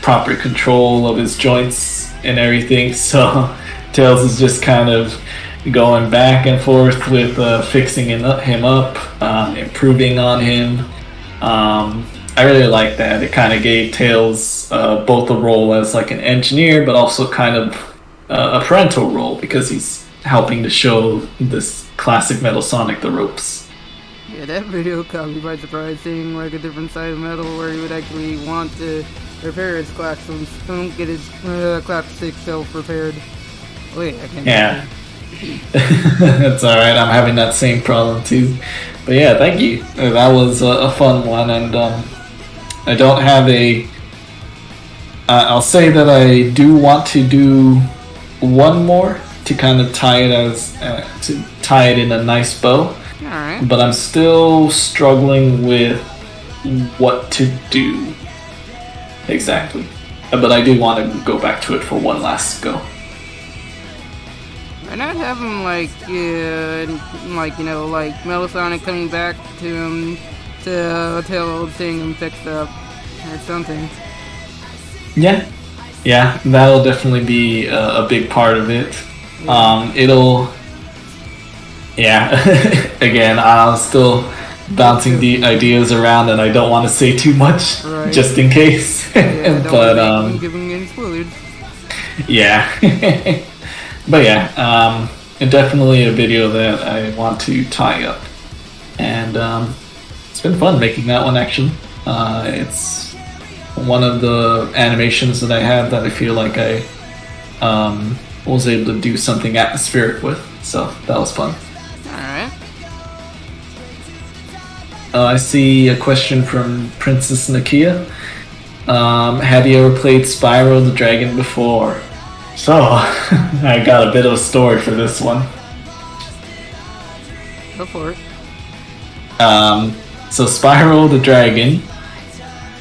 proper control of his joints and everything, so Tails is just kind of going back and forth with fixing him up, improving on him. I really like that. It kind of gave Tails both a role as like an engineer, but also kind of a parental role, because he's helping to show this classic Metal Sonic the ropes. Yeah, that video caught me by surprise, seeing like a different side of Metal where he would actually want to repair his claxons, don't get his clapstick self repaired. Wait, I can't. Yeah. That's alright, I'm having that same problem too. But yeah, thank you. That was a fun one, and I don't have a... I'll say that I do want to do one more to kind of tie it in a nice bow. Alright. But I'm still struggling with what to do exactly. But I do want to go back to it for one last go. Why not have him like Metal Sonic coming back to him to tell seeing him fixed up or something? Yeah, that'll definitely be a big part of it. Again, I'm still bouncing the ideas around, and I don't want to say too much, right, just in case. Yeah, but giving any spoilers. Yeah. But yeah, definitely a video that I want to tie up, and it's been fun making that one. Actually, it's one of the animations that I have that I feel like I was able to do something atmospheric with, so that was fun. Alright. I see a question from Princess Nakia. Have you ever played Spyro the Dragon before? So, I got a bit of a story for this one. Go for it. So Spyro the Dragon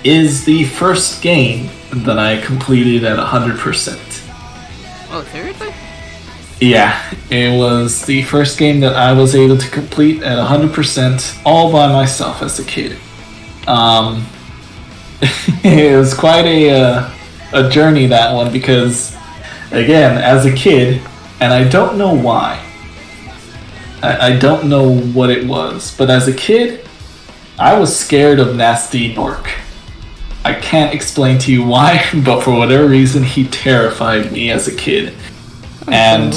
is the first game that I completed at 100%. Oh, seriously? Yeah, it was the first game that I was able to complete at 100% all by myself as a kid. It was quite a journey, that one, because, again, as a kid, and I don't know why, I don't know what it was, but as a kid, I was scared of Nasty Nork. I can't explain to you why, but for whatever reason, he terrified me as a kid. And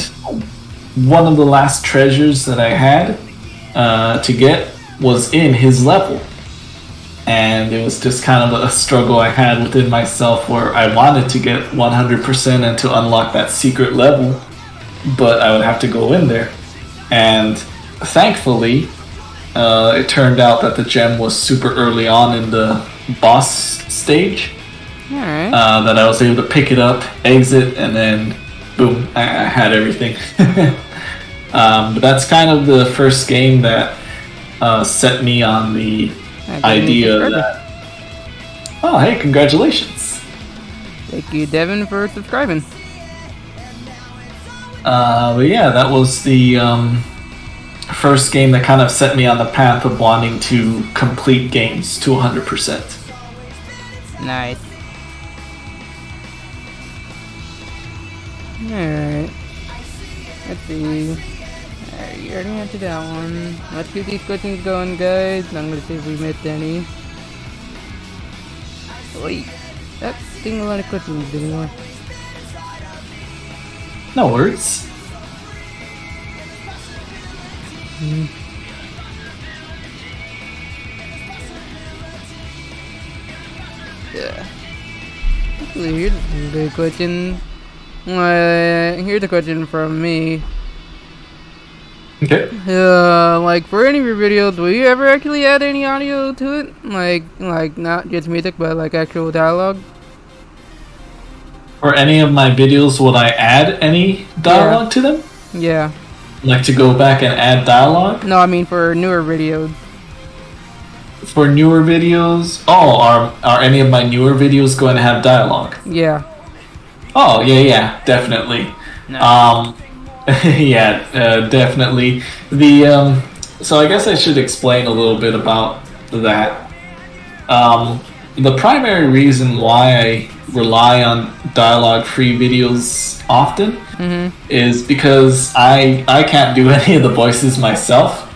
one of the last treasures that I had to get was in his level. And it was just kind of a struggle I had within myself where I wanted to get 100% and to unlock that secret level, but I would have to go in there. And thankfully, it turned out that the gem was super early on in the boss stage. Alright. That I was able to pick it up, exit, and then boom, I had everything. But that's kind of the first game that set me on the idea that... Oh, hey, congratulations. Thank you, Devin, for subscribing. But yeah, that was the first game that kind of set me on the path of wanting to complete games to 100%. Nice. Alright. Let's see. Alright, you already answered that one. Let's keep these questions going, guys. I'm gonna see if we missed any. Wait. That's getting a lot of questions anymore. No worries. Yeah. Actually, here's a good question. Here's a question from me. Okay. Like, for any of your videos, will you ever actually add any audio to it? Like not just music, but like actual dialogue? For any of my videos, would I add any dialogue to them? Yeah. Like to go back and add dialogue? No, I mean for newer videos. For newer videos? Oh, are any of my newer videos going to have dialogue? Yeah. Oh, yeah, definitely. No. Yeah, definitely. The so I guess I should explain a little bit about that. The primary reason why I rely on dialogue-free videos often is because I can't do any of the voices myself,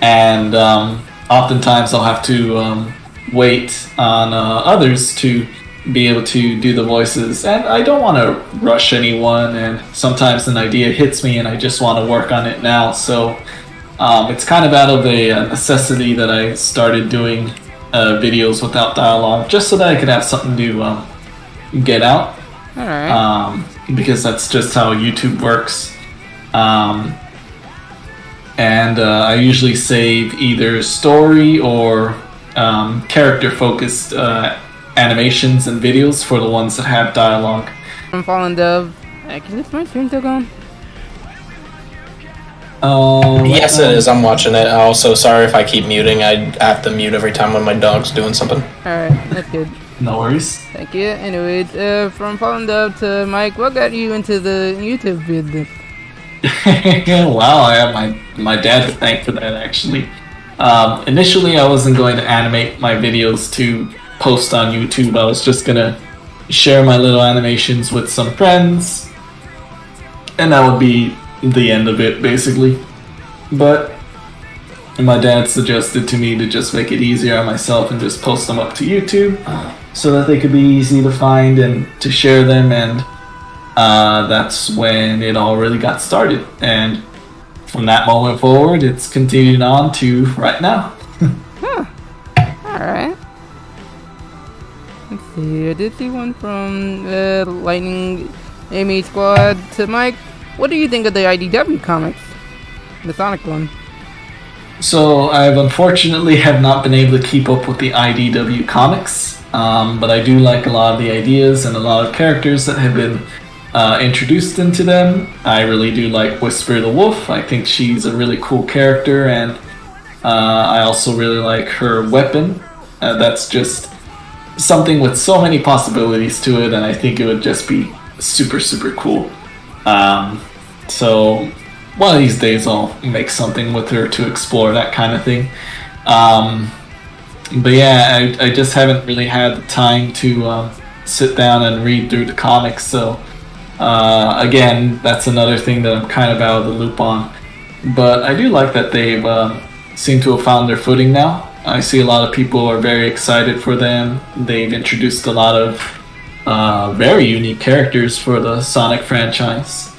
and oftentimes I'll have to wait on others to be able to do the voices, and I don't want to rush anyone, and sometimes an idea hits me and I just want to work on it now, so it's kind of out of a necessity that I started doing videos without dialogue, just so that I could have something to get out. Alright. Because that's just how YouTube works. And I usually save either story or character-focused animations and videos for the ones that have dialogue. I'm Fallen Dove. Can this my stream still going? Yes, it is. I'm watching it. Also, sorry if I keep muting. I have to mute every time when my dog's doing something. Alright, that's good. No worries. Thank you. Anyways, from Fallen Dove to Mike, what got you into the YouTube business? Wow, I have my dad to thank for that, actually. Initially, I wasn't going to animate my videos to post on YouTube. I was just gonna share my little animations with some friends, and that would be the end of it, basically. But my dad suggested to me to just make it easier on myself and just post them up to YouTube so that they could be easy to find and to share them, and that's when it all really got started. And from that moment forward, it's continued on to right now. Huh. Alright. Let's see, I did see one from Lightning Amy Squad to Mike. What do you think of the IDW comics? The Sonic one. So I've unfortunately have not been able to keep up with the IDW comics, but I do like a lot of the ideas and a lot of characters that have been introduced into them. I really do like Whisper the Wolf. I think she's a really cool character, and I also really like her weapon. That's just something with so many possibilities to it, and I think it would just be super, super cool. So one of these days I'll make something with her to explore that kind of thing. But yeah, I just haven't really had the time to sit down and read through the comics, so again, that's another thing that I'm kind of out of the loop on. But I do like that they've seem to have found their footing now. I see a lot of people are very excited for them. They've introduced a lot of very unique characters for the Sonic franchise.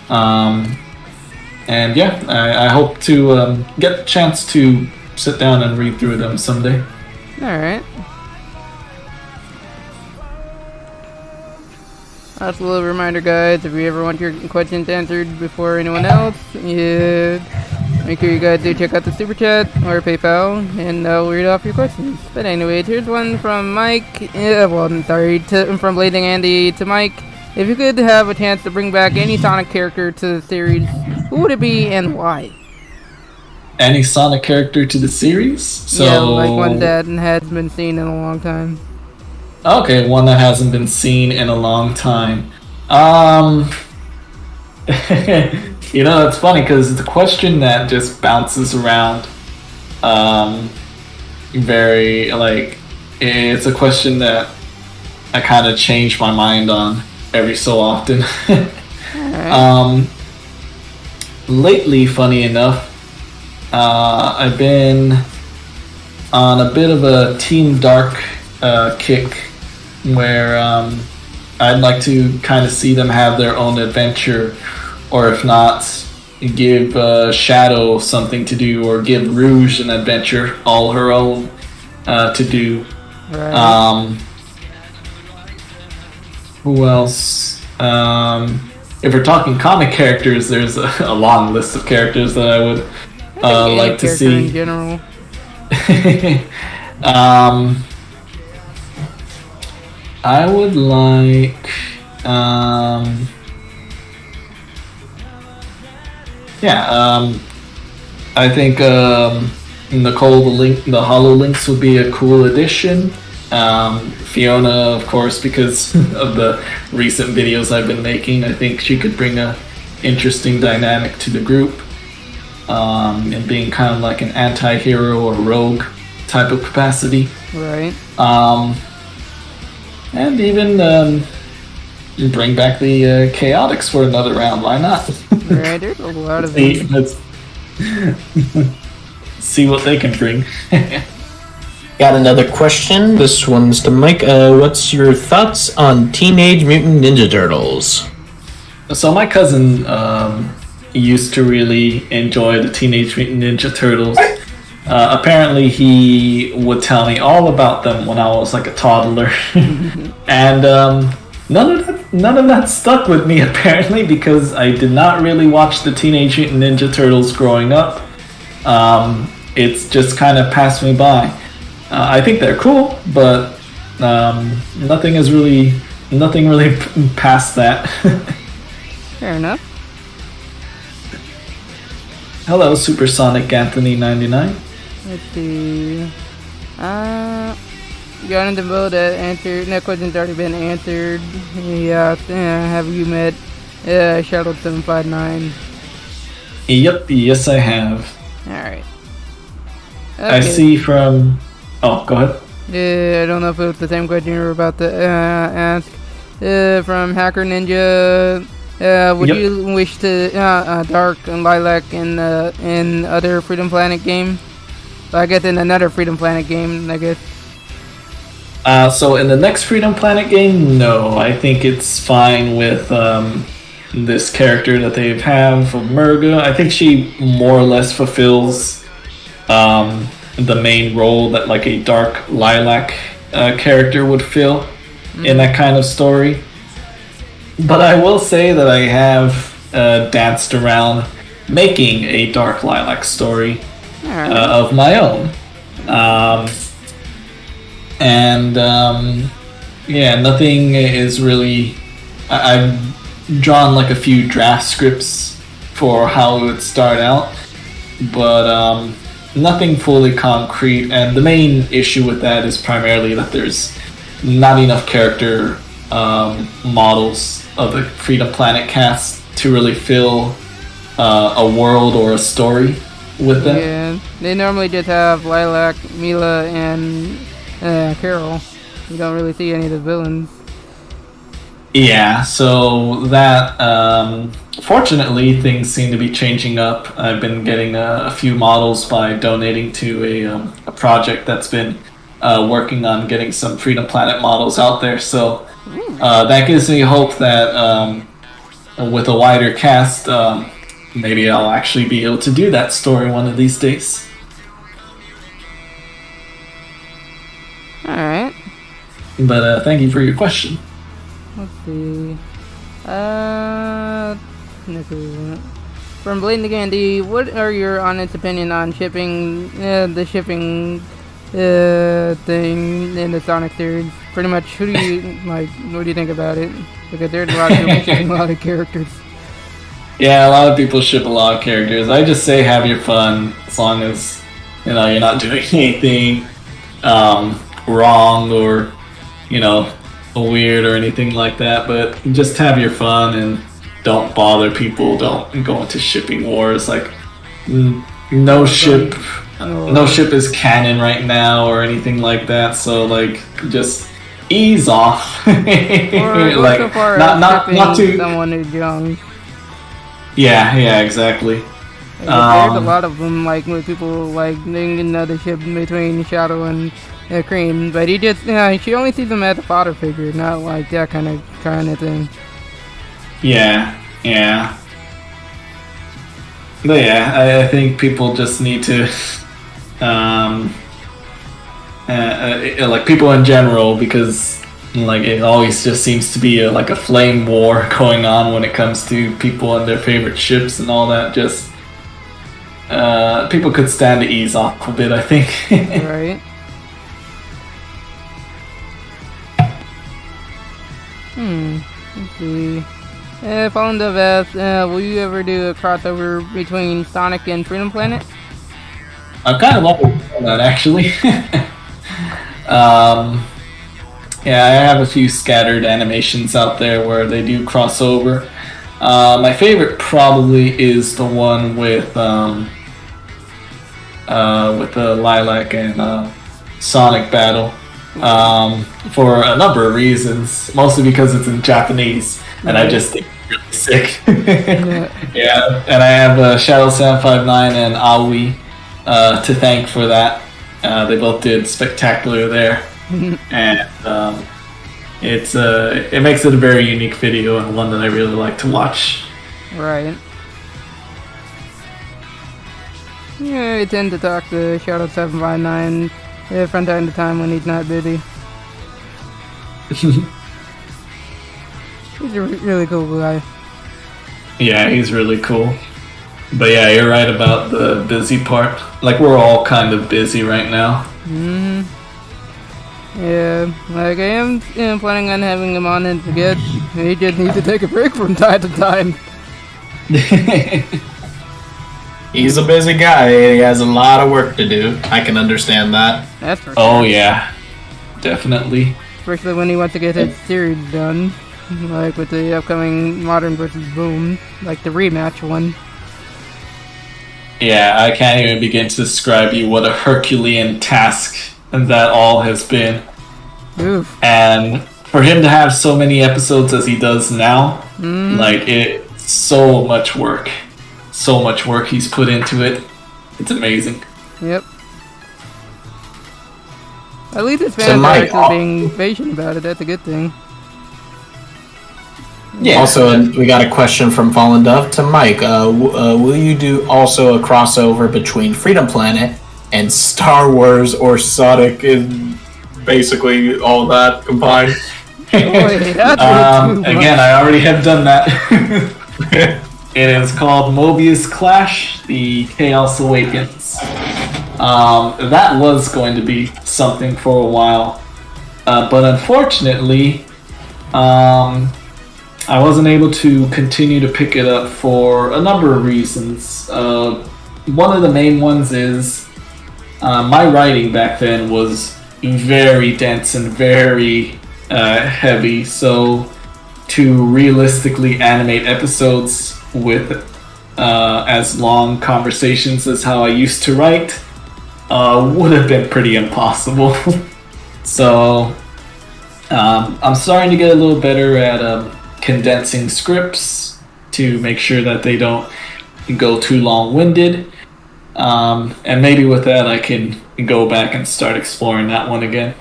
And yeah, I hope to get the chance to sit down and read through them someday. Alright. That's a little reminder, guys, if you ever want your questions answered before anyone else, make sure you guys do check out the Super Chat or PayPal, and I'll read off your questions. But anyways, here's one from Mike, from Blazing Andy to Mike. If you could have a chance to bring back any Sonic character to the series, who would it be and why? Any Sonic character to the series? So yeah, like one that hasn't been seen in a long time. Okay, one that hasn't been seen in a long time. You know, it's funny because it's a question that just bounces around. It's a question that I kind of change my mind on every so often. Right. Lately, funny enough, I've been on a bit of a Team Dark kick where I'd like to kind of see them have their own adventure, or if not, give Shadow something to do, or give Rouge an adventure all her own to do. Right. Who else? If we're talking comic characters, there's a long list of characters that I would like to see. In general. I would like, I think Nicole the HoloLinks would be a cool addition. Fiona, of course, because of the recent videos I've been making. I think she could bring a interesting dynamic to the group, and being kind of like an anti-hero or rogue type of capacity. Right. And even bring back the Chaotix for another round. Why not? Right, there's a lot of them. Let's see what they can bring. Got another question. This one's to Mike. What's your thoughts on Teenage Mutant Ninja Turtles? So my cousin used to really enjoy the Teenage Mutant Ninja Turtles. Apparently he would tell me all about them when I was like a toddler. And none of that stuck with me, apparently, because I did not really watch the Teenage Mutant Ninja Turtles growing up. It's just kind of passed me by. I think they're cool, but nothing really past that. Fair enough. Hello, Supersonic Anthony 99. Let's see. Got in the boat that answered. That question's already been answered. Yeah, have you met Shadow 759? Yep, yes I have. Alright. Okay. I see from... Oh, go ahead. I don't know if it was the same question you were about to ask. From Hacker Ninja, would you wish to Dark and Lilac in other Freedom Planet game? I guess in another Freedom Planet game, I guess. So in the next Freedom Planet game, no. I think it's fine with this character that they have of Murga. I think she more or less fulfills the main role that like a Dark Lilac character would fill in that kind of story. But I will say that I have danced around making a Dark Lilac story. of my own. Nothing is really. I've drawn like a few draft scripts for how it would start out, but nothing fully concrete. And the main issue with that is primarily that there's not enough character models of the Freedom Planet cast to really fill a world or a story with them. Yeah, they normally just have Lilac, Mila, and Carol. You don't really see any of the villains. Yeah, so that fortunately things seem to be changing up. I've been getting a few models by donating to a project that's been working on getting some Freedom Planet models out there. So that gives me hope that with a wider cast, maybe I'll actually be able to do that story one of these days. Alright. But thank you for your question. Let's see. From Bladen to Gandhi, what are your honest opinion on shipping, the shipping thing in the Sonic series? Pretty much, who do you like? What do you think about it? Because there's a lot of people shipping a lot of characters. Yeah, a lot of people ship a lot of characters. I just say have your fun, as long as you're not doing anything wrong or weird or anything like that. But just have your fun and don't bother people. Don't go into shipping wars. Like no ship is canon right now or anything like that. So like just ease off. Or like so far not too. Someone who's young. Yeah, exactly. There's a lot of them, like with people like doing another ship between Shadow and Cream, but he just she only sees them as a fodder figure, not like that kind of thing. Yeah. But yeah, I think people just need to like people in general, because like it always just seems to be a flame war going on when it comes to people and their favorite ships and all that. Just people could stand to ease off a bit, I think. Right. Let's see. Fallen Dove asks, will you ever do a crossover between Sonic and Freedom Planet? I've kind of always done that, actually. Yeah, I have a few scattered animations out there where they do crossover. My favorite probably is the one with the Lilac and Sonic battle. For a number of reasons, mostly because it's in Japanese, and I just think it's really sick. Yeah, and I have Shadow759 and Aoi to thank for that. They both did spectacular there, and it makes it a very unique video and one that I really like to watch. Right. Yeah, I tend to talk to Shadow759 from time to time when he's not busy. He's a really cool guy. Yeah, he's really cool. But yeah, you're right about the busy part. Like, we're all kind of busy right now. Yeah, like I am planning on having him on as a guest. He just needs to take a break from time to time. He's a busy guy. He has a lot of work to do. I can understand that. That's for sure. Oh yeah, definitely. Especially when he wants to get his series done. Like with the upcoming Modern vs. Boom. Like the rematch one. Yeah, I can't even begin to describe you what a Herculean task that all has been. Oof. And for him to have so many episodes as he does now, like, it's so much work. So much work he's put into it. It's amazing. Yep. At least his fans are actually being patient about it. That's a good thing. Yeah. Also, we got a question from Fallen Dove to Mike. Will you do also a crossover between Freedom Planet and Star Wars or Sonic, and basically all that combined? Again, I already have done that. It is called Mobius Clash: The Chaos Awakens. That was going to be something for a while, but unfortunately, I wasn't able to continue to pick it up for a number of reasons. One of the main ones is my writing back then was very dense and very heavy, so to realistically animate episodes with as long conversations as how I used to write would have been pretty impossible. So I'm starting to get a little better at condensing scripts to make sure that they don't go too long-winded, and maybe with that I can go back and start exploring that one again.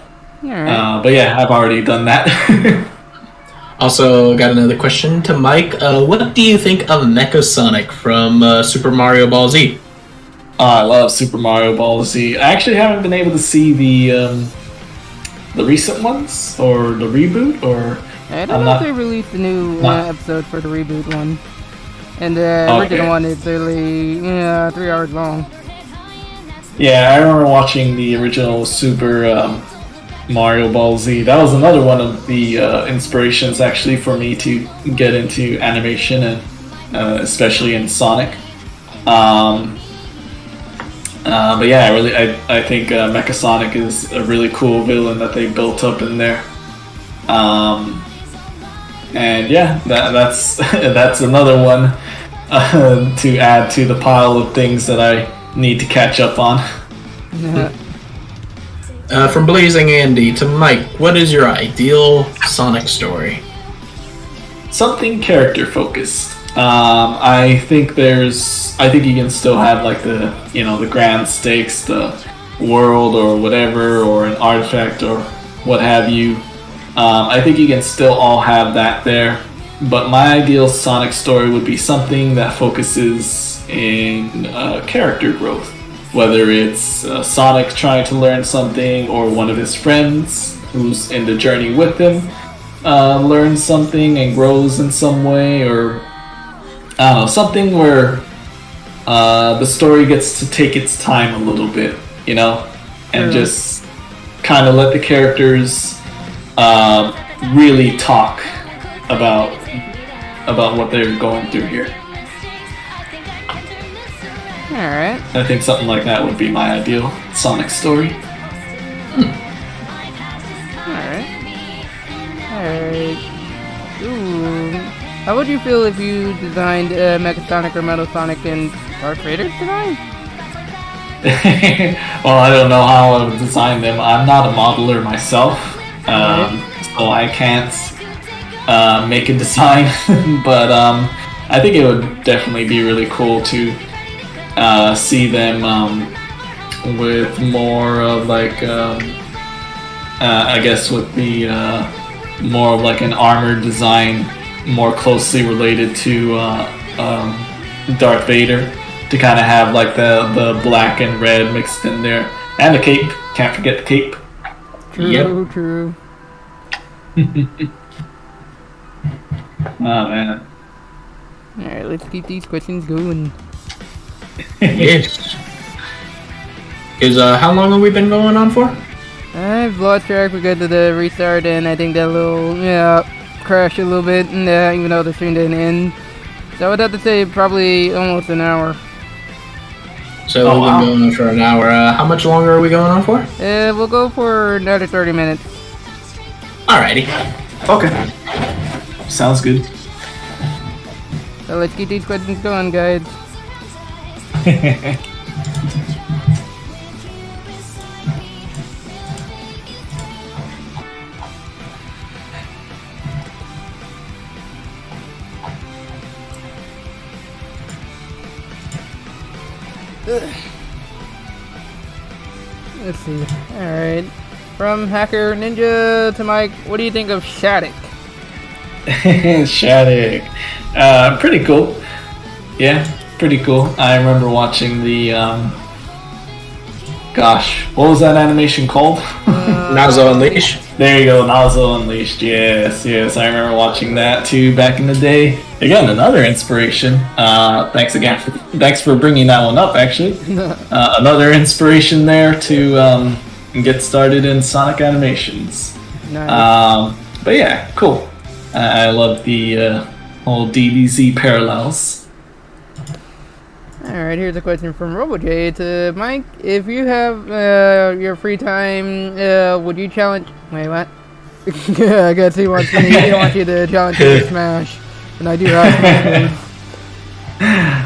Alright. But yeah, I've already done that. Also, got another question to Mike. What do you think of Mecha Sonic from Super Mario Balzy? I love Super Mario Balzy. I actually haven't been able to see the recent ones or the reboot, or I don't know if they released a new episode for the reboot one. And the original one is literally 3 hours long. Yeah, I remember watching the original Super Mario Balzy. That was another one of the inspirations actually for me to get into animation, and especially in Sonic. But yeah, I think Mecha Sonic is a really cool villain that they built up in there. And yeah, that's that's another one to add to the pile of things that I need to catch up on. From Blazing Andy to Mike, what is your ideal Sonic story? Something character focused. I think you can still have like the grand stakes, the world or whatever, or an artifact or what have you. I think you can still all have that there, but my ideal Sonic story would be something that focuses in character growth. Whether it's Sonic trying to learn something, or one of his friends who's in the journey with him learns something and grows in some way, or I don't know, something where the story gets to take its time a little bit, and just kind of let the characters really talk about what they're going through here. Alright. I think something like that would be my ideal Sonic story. Alright. Ooh. How would you feel if you designed Mecha Sonic or Metal Sonic in Darth Vader's design? Well, I don't know how I would design them. I'm not a modeler myself, so I can't make a design. But I think it would definitely be really cool to see them with more of like, I guess with the more of like an armored design, more closely related to Darth Vader, to kind of have like the black and red mixed in there, and the cape. Can't forget the cape. True. Oh man. Alright, let's keep these questions going. Yes. Is how long have we been going on for? I've lost track because of the restart, and I think that little crashed a little bit, and even though the stream didn't end. So I would have to say probably almost an hour. So we've been going on for an hour. How much longer are we going on for? We'll go for another 30 minutes. Alrighty. Okay. Sounds good. So let's keep these questions going, guys. Let's see. Alright. From Hacker Ninja to Mike, what do you think of Shattuck? Shattuck. Pretty cool. Yeah, pretty cool. I remember watching the what was that animation called? Nazo Unleashed. There you go, Nazo Unleashed. Yes. I remember watching that too back in the day. Again, another inspiration. Thanks again. Thanks for bringing that one up, actually. Another inspiration there to get started in Sonic animations. Nice. But yeah, cool. I love the whole DBZ parallels. Alright, here's a question from RoboJ to Mike. If you have your free time, would you challenge... Wait, what? I guess he wants you to challenge him to Smash. And I do have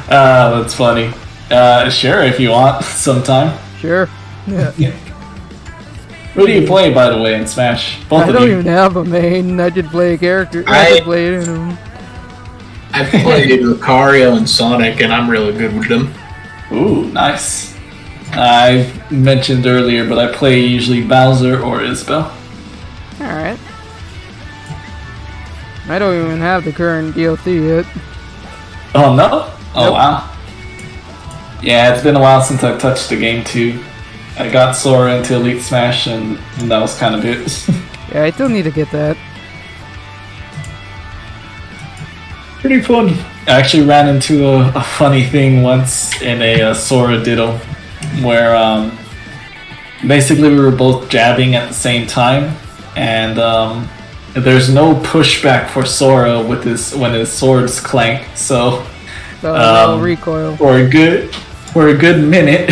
That's funny. Sure, if you want, sometime. Sure. Yeah. Who do you play, by the way, in Smash? Both I of don't you. even have a main. I just play a character. I just play it. I've played Lucario and Sonic, and I'm really good with them. Ooh, nice. I mentioned earlier, but I play usually Bowser or Isabelle. Alright. I don't even have the current DLC yet. Oh, no? Oh, Nope. wow. Yeah, it's been a while since I've touched the game, too. I got Sora into Elite Smash, and that was kind of it. Yeah, I still need to get that. Pretty fun. I actually ran into a funny thing once in a Sora Diddle, where basically we were both jabbing at the same time, and there's no pushback for Sora with when his swords clank, so So, recoil. for a good minute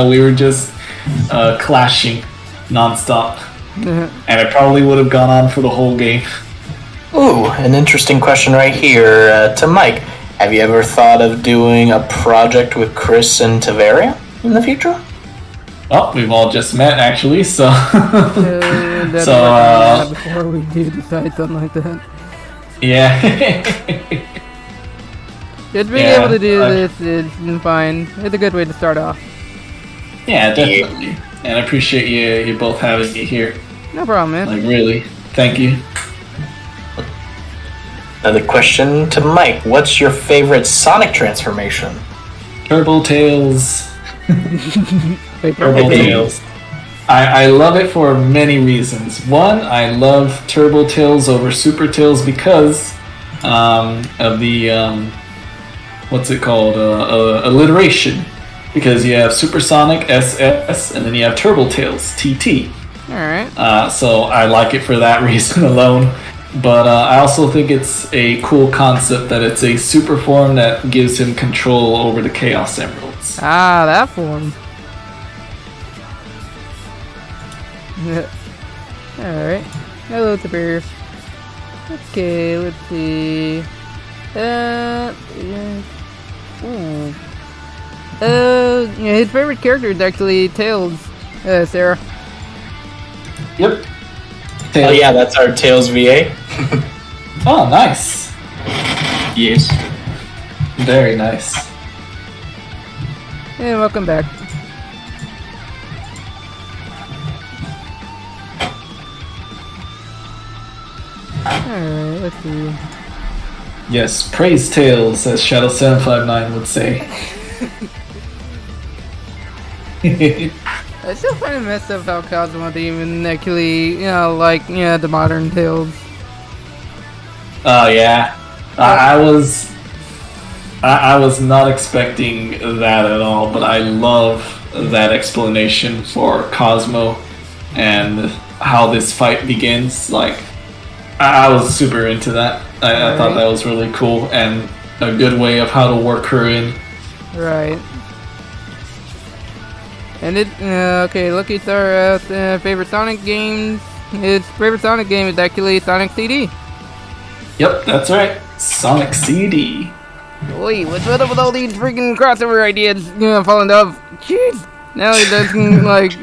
we were just clashing nonstop, and it probably would have gone on for the whole game. Ooh, an interesting question right here to Mike. Have you ever thought of doing a project with Chris and Taveria in the future? Well, we've all just met, actually, so... That's So, before we do decide something like that. yeah. Just being Yeah, able to do this is fine. It's a good way to start off. Yeah, definitely. And I appreciate you both having me here. No problem, man. Like, really. Thank you. Another question to Mike. What's your favorite Sonic transformation? Turbo Tails. Wait, Turbo Tails. I love it for many reasons. One, I love Turbo Tails over Super Tails because of the what's it called? Alliteration. Because you have Supersonic SS and then you have Turbo Tails TT. Alright. So I like it for that reason alone. But I also think it's a cool concept that it's a super form that gives him control over the Chaos Emeralds. Ah, that form. Alright. Hello, Superior. Okay, let's see. Yeah. Ooh. Yeah, his favorite character is actually Tails, Sarah. Yep. Oh yeah, that's our Tails VA. Oh, nice. Yes. Very nice. Hey, welcome back. Alright, let's see. Yes, praise Tails, as Shadow759 would say. I still find it messed up how Cosmo didn't even actually, like, the modern Tails. Oh yeah, I was not expecting that at all, but I love that explanation for Cosmo and how this fight begins. Like, I was super into that. I thought that was really cool and a good way of how to work her in. Right. And okay, Lucky Star favorite Sonic games. His favorite Sonic game is actually Sonic CD. Yep, that's right. Sonic CD. Wait, what's up with all these freaking crossover ideas? Falling off. Jeez. Now it doesn't like.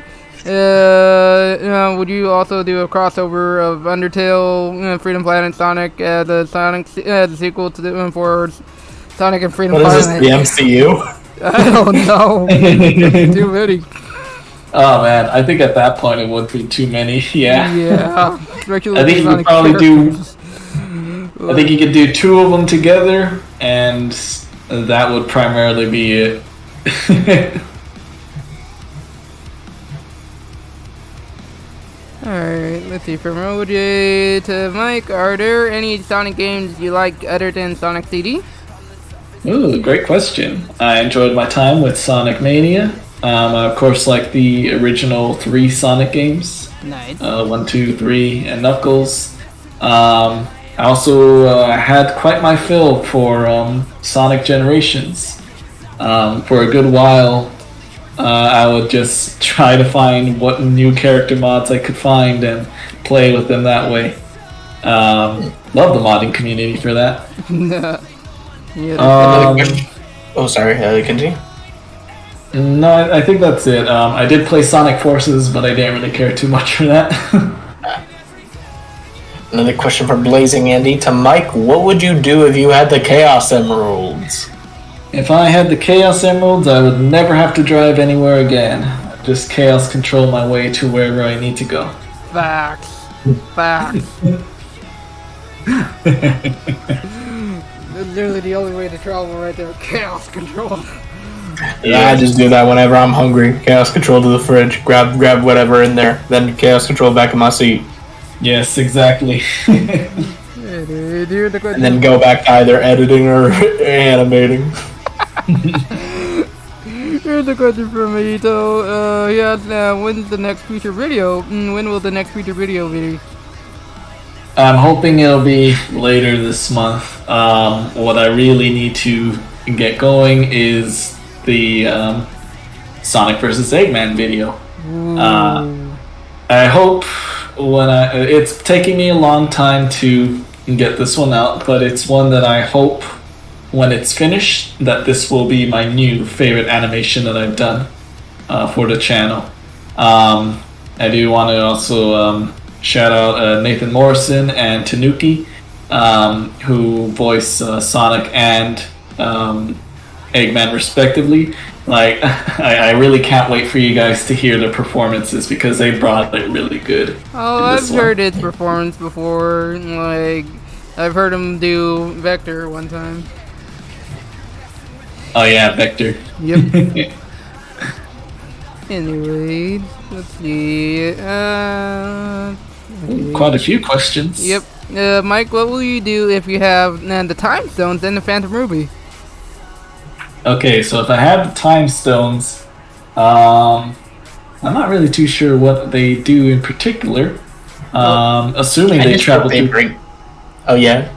Would you also do a crossover of Undertale, Freedom Planet, Sonic, the Sonic, the sequel to the for Sonic and Freedom What is Planet? this, the MCU? I don't know. That's too many. Oh man, I think at that point it would be too many. Yeah. Yeah. Especially I think you could probably I think you could do two of them together, and that would primarily be it. Alright, let's Let's see, from OJ to Mike, are there any Sonic games you like other than Sonic CD? Ooh, great question. I enjoyed my time with Sonic Mania. I of course like the original 3 Sonic games. Nice. 1, 2, 3, and Knuckles. I also had quite my fill for Sonic Generations. For a good while, I would just try to find what new character mods I could find and play with them that way. Love the modding community for that. Sorry, continue. No, I think that's it. I did play Sonic Forces, but I didn't really care too much for that. Another question from Blazing Andy to Mike. What would you do if you had the Chaos Emeralds? If I had the Chaos Emeralds, I would never have to drive anywhere again. Just Chaos control my way to wherever I need to go. Facts. Facts. That's literally the only way to travel right there. Chaos control. Yeah, I just do that whenever I'm hungry. Chaos control to the fridge, grab whatever in there, then chaos control back in my seat. Yes, exactly. And then go back to either editing or animating. Here's a question from Ito. He asked, when's the next feature video? When will the next feature video be? I'm hoping it'll be later this month. What I really need to get going is the Sonic vs. Eggman video. I hope it's taking me a long time to get this one out, but it's one that I hope when it's finished that this will be my new favorite animation that I've done for the channel. I do want to also shout out Nathan Morrison and Tanuki, who voice Sonic and Eggman respectively. Like, I really can't wait for you guys to hear the performances because they brought it really good. Oh, I've heard his performance before. Like, I've heard him do Vector one time. Oh yeah, Vector. Yep. Anyway, let's see. Quite a few questions. Yep. Mike, what will you do if you have the Time Stones and the Phantom Ruby? Okay, so if I have the Time Stones, I'm not really too sure what they do in particular. Assuming they travel through... Oh, yeah?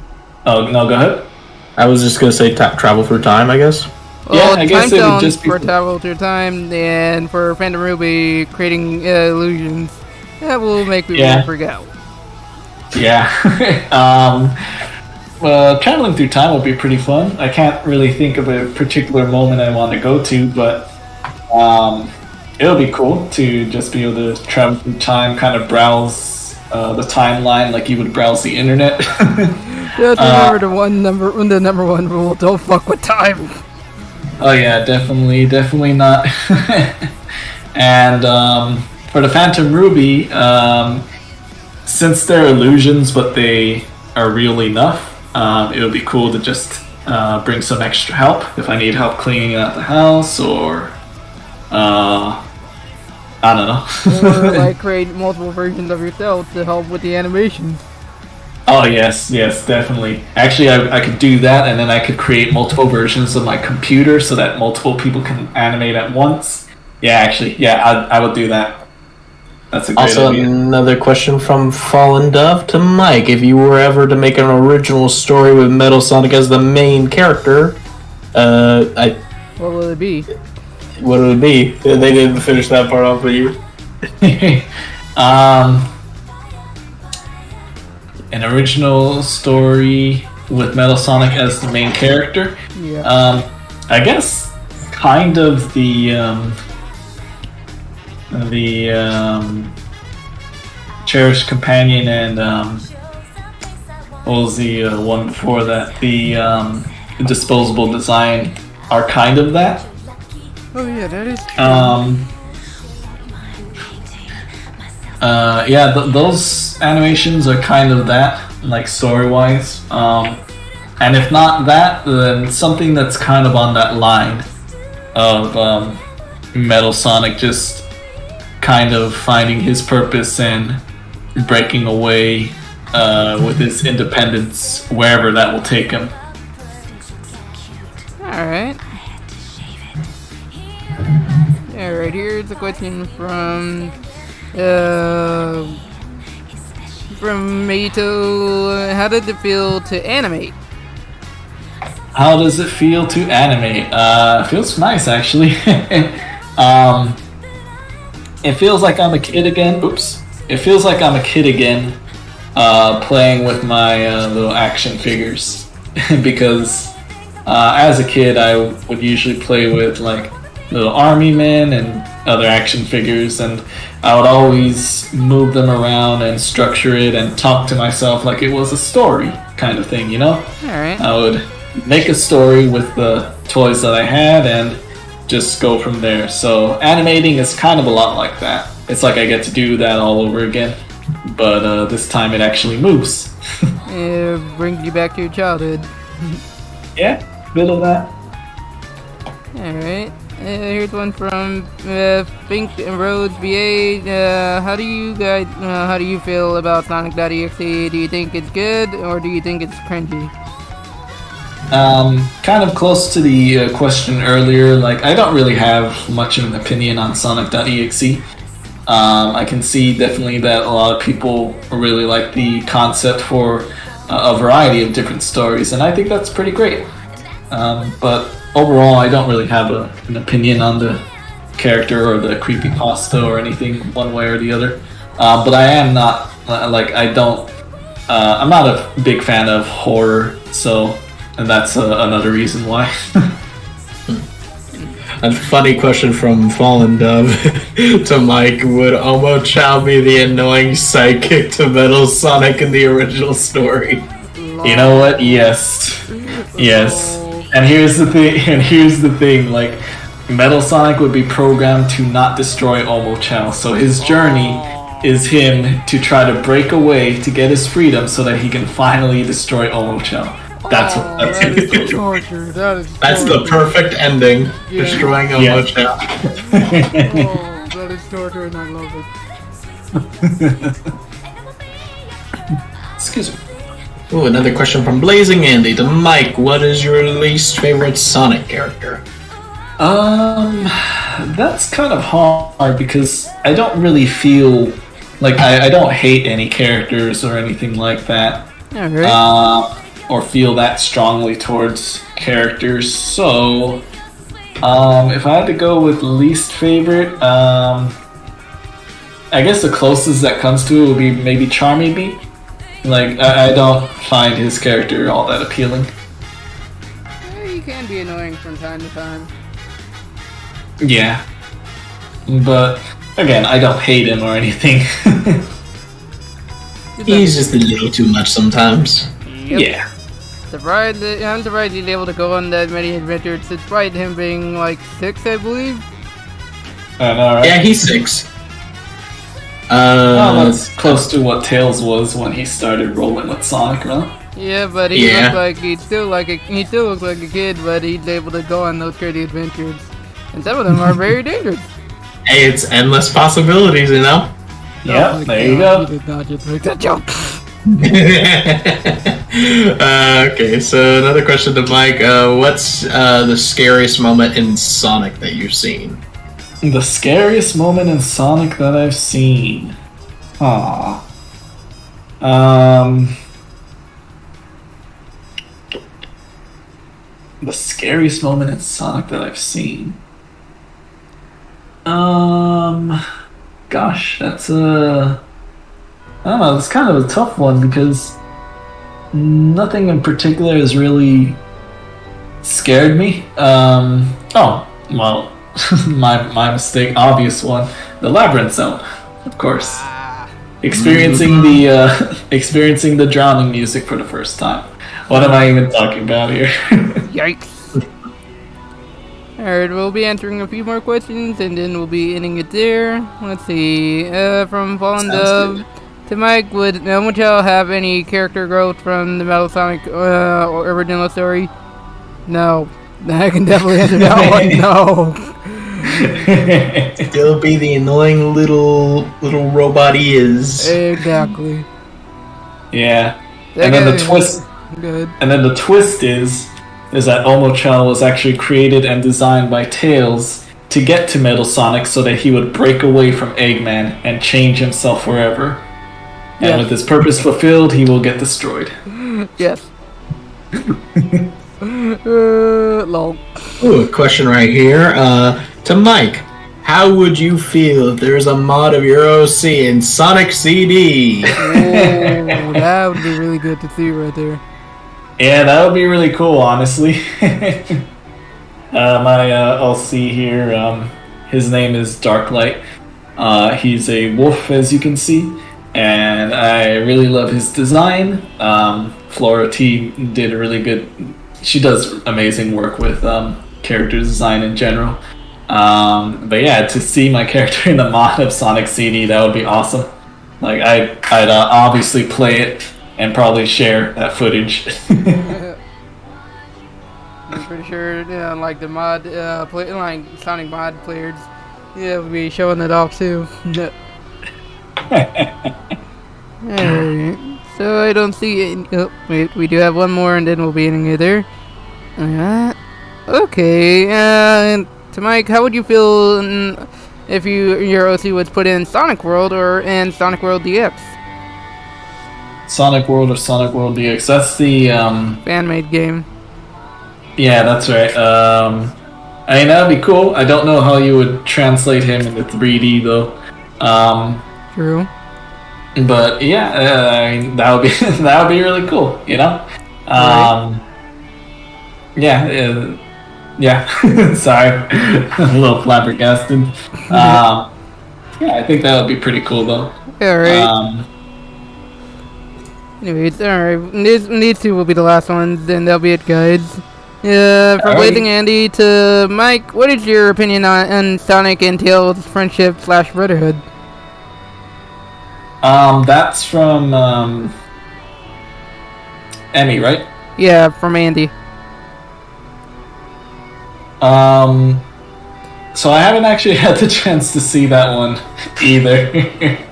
Oh, no, go ahead. I was just going to say travel through time, I guess. Well, yeah, I guess it would just be... for travel through time, and for Phantom Ruby, creating illusions. That will make me freak out. Yeah. Traveling through time will be pretty fun. I can't really think of a particular moment I want to go to, but it'll be cool to just be able to travel through time, kind of browse the timeline like you would browse the internet. You have to remember the number one rule: don't fuck with time. Oh yeah, definitely not. And for the Phantom Ruby, since they're illusions but they are real enough, it would be cool to just bring some extra help if I need help cleaning out the house, or I don't know. Or like create multiple versions of yourself to help with the animations. Oh yes, definitely. Actually, I could do that, and then I could create multiple versions of my computer so that multiple people can animate at once. I would do that. That's a great idea. Also, another question from Fallen Dove to Mike. If you were ever to make an original story with Metal Sonic as the main character, what will it be? What would it be? They didn't finish that part off for you. An original story with Metal Sonic as the main character. Yeah. I guess kind of the cherished companion and what was the one before that? The disposable design are kind of that. Oh yeah, that is true. Those animations are kind of that, like story-wise. And if not that, then something that's kind of on that line of Metal Sonic just kind of finding his purpose and breaking away with his independence wherever that will take him. Alright. Alright, here's a question from Mato. How did it feel to animate? How does it feel to animate? It feels nice, actually. It feels like I'm a kid again. Oops. It feels like I'm a kid again, playing with my little action figures. Because as a kid, I would usually play with like little army men and other action figures, and I would always move them around and structure it and talk to myself like it was a story kind of thing, you know? Alright. I would make a story with the toys that I had and just go from there. So animating is kind of a lot like that. It's like I get to do that all over again, but this time it actually moves. It brings you back to your childhood. Yeah, bit of that. Alright. Here's one from Pink and Rhodes VA. How do you feel about Sonic.exe? Do you think it's good or do you think it's cringy? Kind of close to the question earlier, like I don't really have much of an opinion on Sonic.exe. I can see definitely that a lot of people really like the concept for a variety of different stories, and I think that's pretty great. But overall, I don't really have an opinion on the character or the creepypasta or anything one way or the other. But I am not, I'm not a big fan of horror, and that's another reason why. A funny question from Fallen Dove to Mike. Would Omo Chow be the annoying sidekick to Metal Sonic in the original story? You know what? Yes. Yes. And here's the thing, like, Metal Sonic would be programmed to not destroy Omo Chow, so his journey is him to try to break away to get his freedom so that he can finally destroy Omo Chow. That's is torture. That's the perfect ending. Yeah. Destroying Omo Chow. That is torture and I love it. Excuse me. Ooh, another question from Blazing Andy to Mike. What is your least favorite Sonic character? That's kind of hard because I don't really feel like I don't hate any characters or anything like that. Alright. Or feel that strongly towards characters. So, if I had to go with least favorite, I guess the closest that comes to it would be maybe Charmy Bee. Like, I don't find his character all that appealing. He can be annoying from time to time. Yeah. But, again, I don't hate him or anything. He's just a little too much sometimes. Yep. Yeah. I'm surprised he's able to go on that many adventures despite him being like 6, I believe. I know, right? Yeah, he's 6. Well, that's close to what Tails was when he started rolling with Sonic, right? Yeah, but he looks like he still looks like a kid, but he's able to go on those crazy adventures, and some of them are very dangerous. Hey, it's endless possibilities, you know. Yeah, there you go. You did not just make that joke. Okay, so another question to Mike. What's the scariest moment in Sonic that you've seen? The scariest moment in Sonic that I've seen. The scariest moment in Sonic that I've seen. Gosh, that's I don't know, it's kind of a tough one because nothing in particular has really scared me. My mistake, obvious one. The Labyrinth Zone, of course. Experiencing the drowning music for the first time. What am I even talking about here? Yikes. Alright, we'll be answering a few more questions and then we'll be ending it there. Let's see. From Fallen Dove to Mike, would Omo Chow have any character growth from the Metal Sonic original story? No. I can definitely answer that one. No. Still be the annoying little robot he is. Exactly. Yeah. And then the twist. Good. And then the twist is that Omochal was actually created and designed by Tails to get to Metal Sonic so that he would break away from Eggman and change himself forever. And with his purpose fulfilled, he will get destroyed. Yes. Lol. Ooh, a question right here. To Mike, how would you feel if there's a mod of your OC in Sonic CD? Oh, that would be really good to see right there. Yeah, that would be really cool, honestly. My OC here, his name is DarkLighter. He's a wolf, as you can see, and I really love his design. Flora Tea did a really good... She does amazing work with character design in general. But yeah, to see my character in the mod of Sonic CD, that would be awesome. Like, I'd obviously play it and probably share that footage. I'm pretty sure, like the mod, like Sonic mod players, we'll be showing it off too. Alright, so I don't see it. Oh, wait, we do have one more and then we'll be ending it there. Okay, to Mike, how would you feel if your OC was put in Sonic World or in Sonic World DX? Sonic World or Sonic World DX, that's the fan-made game. Yeah, that's right. I mean, that'd be cool. I don't know how you would translate him into 3D though. True. But yeah, I mean, that would be that would be really cool, you know. Right. Yeah. Sorry, a little flabbergasted. Yeah, I think that would be pretty cool though. Alright. Anyways, alright. These two will be the last ones, then that'll be it, guys. From Blazing Andy to Mike, what is your opinion on Sonic and Tails' friendship/brotherhood? That's from Emmy, right? Yeah, from Andy. So I haven't actually had the chance to see that one either.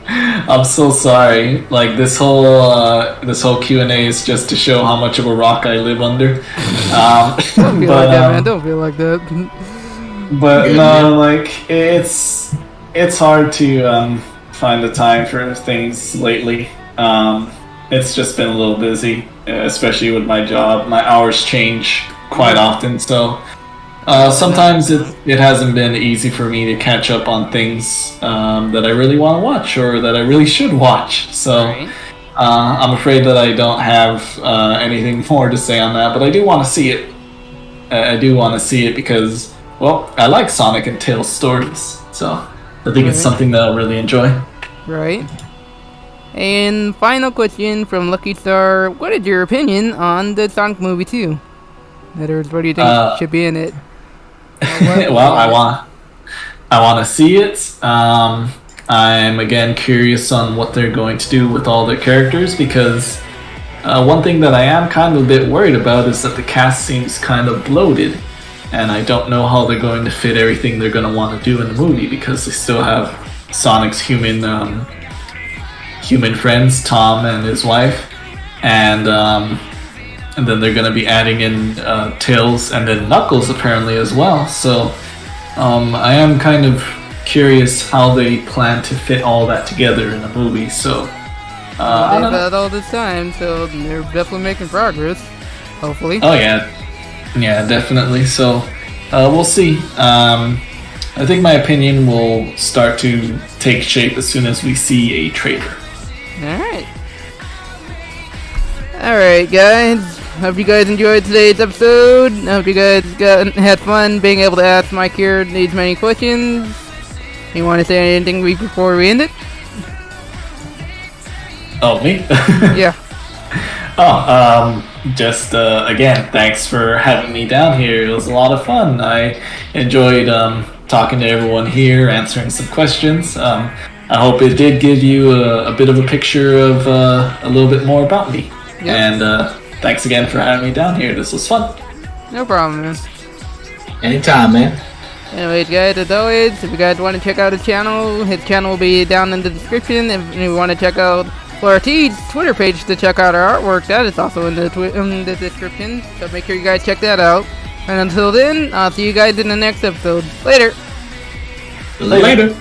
I'm so sorry. Like this whole Q&A is just to show how much of a rock I live under. Don't feel like that, man. Don't feel like that. But no, like it's hard to find the time for things lately. It's just been a little busy, especially with my job. My hours change quite often, so sometimes it hasn't been easy for me to catch up on things that I really want to watch or that I really should watch. So I'm afraid that I don't have anything more to say on that, but I do want to see it. I do want to see it because, well, I like Sonic and Tails stories, so I think it's something that I'll really enjoy. Right. And final question from Lucky Star: what is your opinion on the Sonic movie 2? In other words, what do you think should be in it? Well, I want to see it. I'm again curious on what they're going to do with all their characters because one thing that I am kind of a bit worried about is that the cast seems kind of bloated, and I don't know how they're going to fit everything they're going to want to do in the movie because they still have Sonic's human friends, Tom and his wife, and then they're going to be adding in Tails and then Knuckles apparently as well. So I am kind of curious how they plan to fit all that together in a movie. So they've had all this time, so they're definitely making progress. Hopefully. Oh yeah, definitely. So we'll see. I think my opinion will start to take shape as soon as we see a trailer. Alright guys, hope you guys enjoyed today's episode. Hope you guys had fun being able to ask Mike here these many questions. You want to say anything before we end it? Oh, me? Yeah. Just again, thanks for having me down here. It was a lot of fun. I enjoyed talking to everyone here, answering some questions. I hope it did give you a bit of a picture of a little bit more about me. Yep. And thanks again for having me down here. This was fun. No problem, man. Anytime, man. Anyways, guys, as always, if you guys want to check out his channel will be down in the description. If you want to check out Flora Tea's Twitter page to check out our artwork, that is also in the description. So make sure you guys check that out. And until then, I'll see you guys in the next episode. Later! Later.